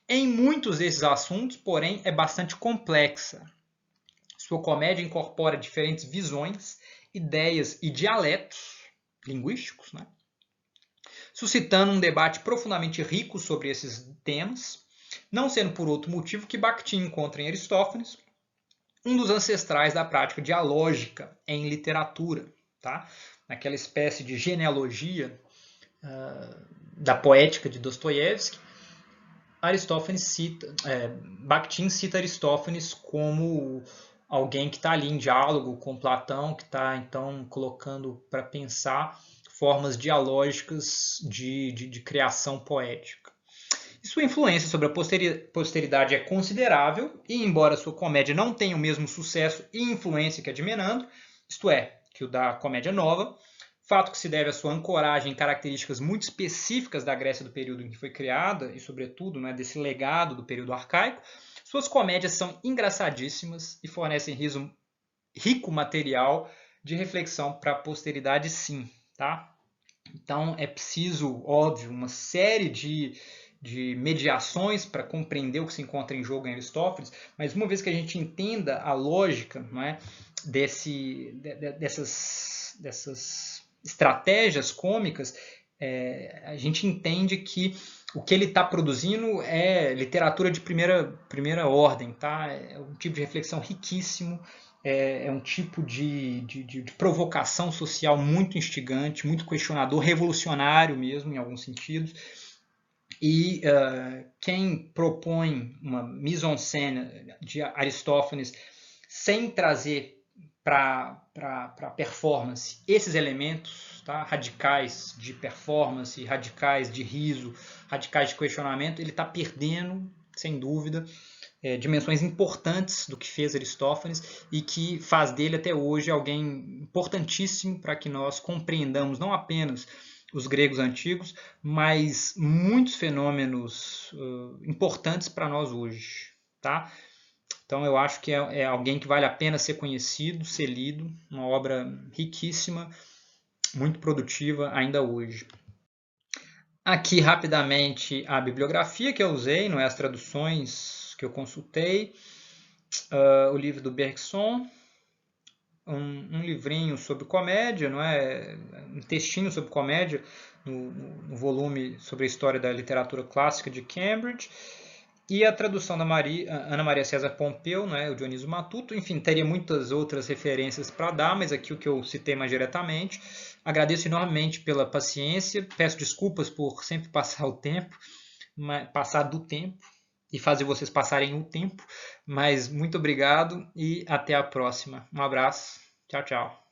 em muitos desses assuntos, porém, é bastante complexa. Sua comédia incorpora diferentes visões, ideias e dialetos linguísticos, né? Suscitando um debate profundamente rico sobre esses temas, não sendo por outro motivo que Bakhtin encontra em Aristófanes um dos ancestrais da prática dialógica em literatura, tá? Naquela espécie de genealogia da poética de Dostoiévski, Bakhtin cita Aristófanes como alguém que está ali em diálogo com Platão, que está então colocando para pensar formas dialógicas de criação poética. E sua influência sobre a posteridade é considerável, e embora sua comédia não tenha o mesmo sucesso e influência que a de Menandro, isto é, que o da Comédia Nova, fato que se deve à sua ancoragem em características muito específicas da Grécia do período em que foi criada, e sobretudo desse legado do período arcaico, suas comédias são engraçadíssimas e fornecem rico material de reflexão para a posteridade, sim. Tá? Então é preciso, óbvio, uma série de mediações para compreender o que se encontra em jogo em Aristófanes, mas uma vez que a gente entenda a lógica, não é, dessas estratégias cômicas, a gente entende que o que ele está produzindo é literatura de primeira ordem, tá? É um tipo de reflexão riquíssimo, é um tipo de provocação social muito instigante, muito questionador, revolucionário mesmo, em alguns sentidos. E quem propõe uma mise-en-scène de Aristófanes sem trazer para a performance esses elementos, tá? Radicais de performance, radicais de riso, radicais de questionamento, ele está perdendo, sem dúvida, dimensões importantes do que fez Aristófanes e que faz dele até hoje alguém importantíssimo para que nós compreendamos não apenas os gregos antigos, mas muitos fenômenos importantes para nós hoje. Tá? Então eu acho que é alguém que vale a pena ser conhecido, ser lido, uma obra riquíssima, muito produtiva ainda hoje. Aqui rapidamente a bibliografia que eu usei, as traduções que eu consultei, o livro do Bergson, um livrinho sobre comédia, um textinho sobre comédia no volume sobre a história da literatura clássica de Cambridge, e a tradução da Ana Maria César Pompeu, o Dionísio Matuto. Enfim, teria muitas outras referências para dar, mas aqui o que eu citei mais diretamente. Agradeço enormemente pela paciência, peço desculpas por sempre passar do tempo e fazer vocês passarem o tempo, mas muito obrigado e até a próxima. Um abraço, tchau, tchau.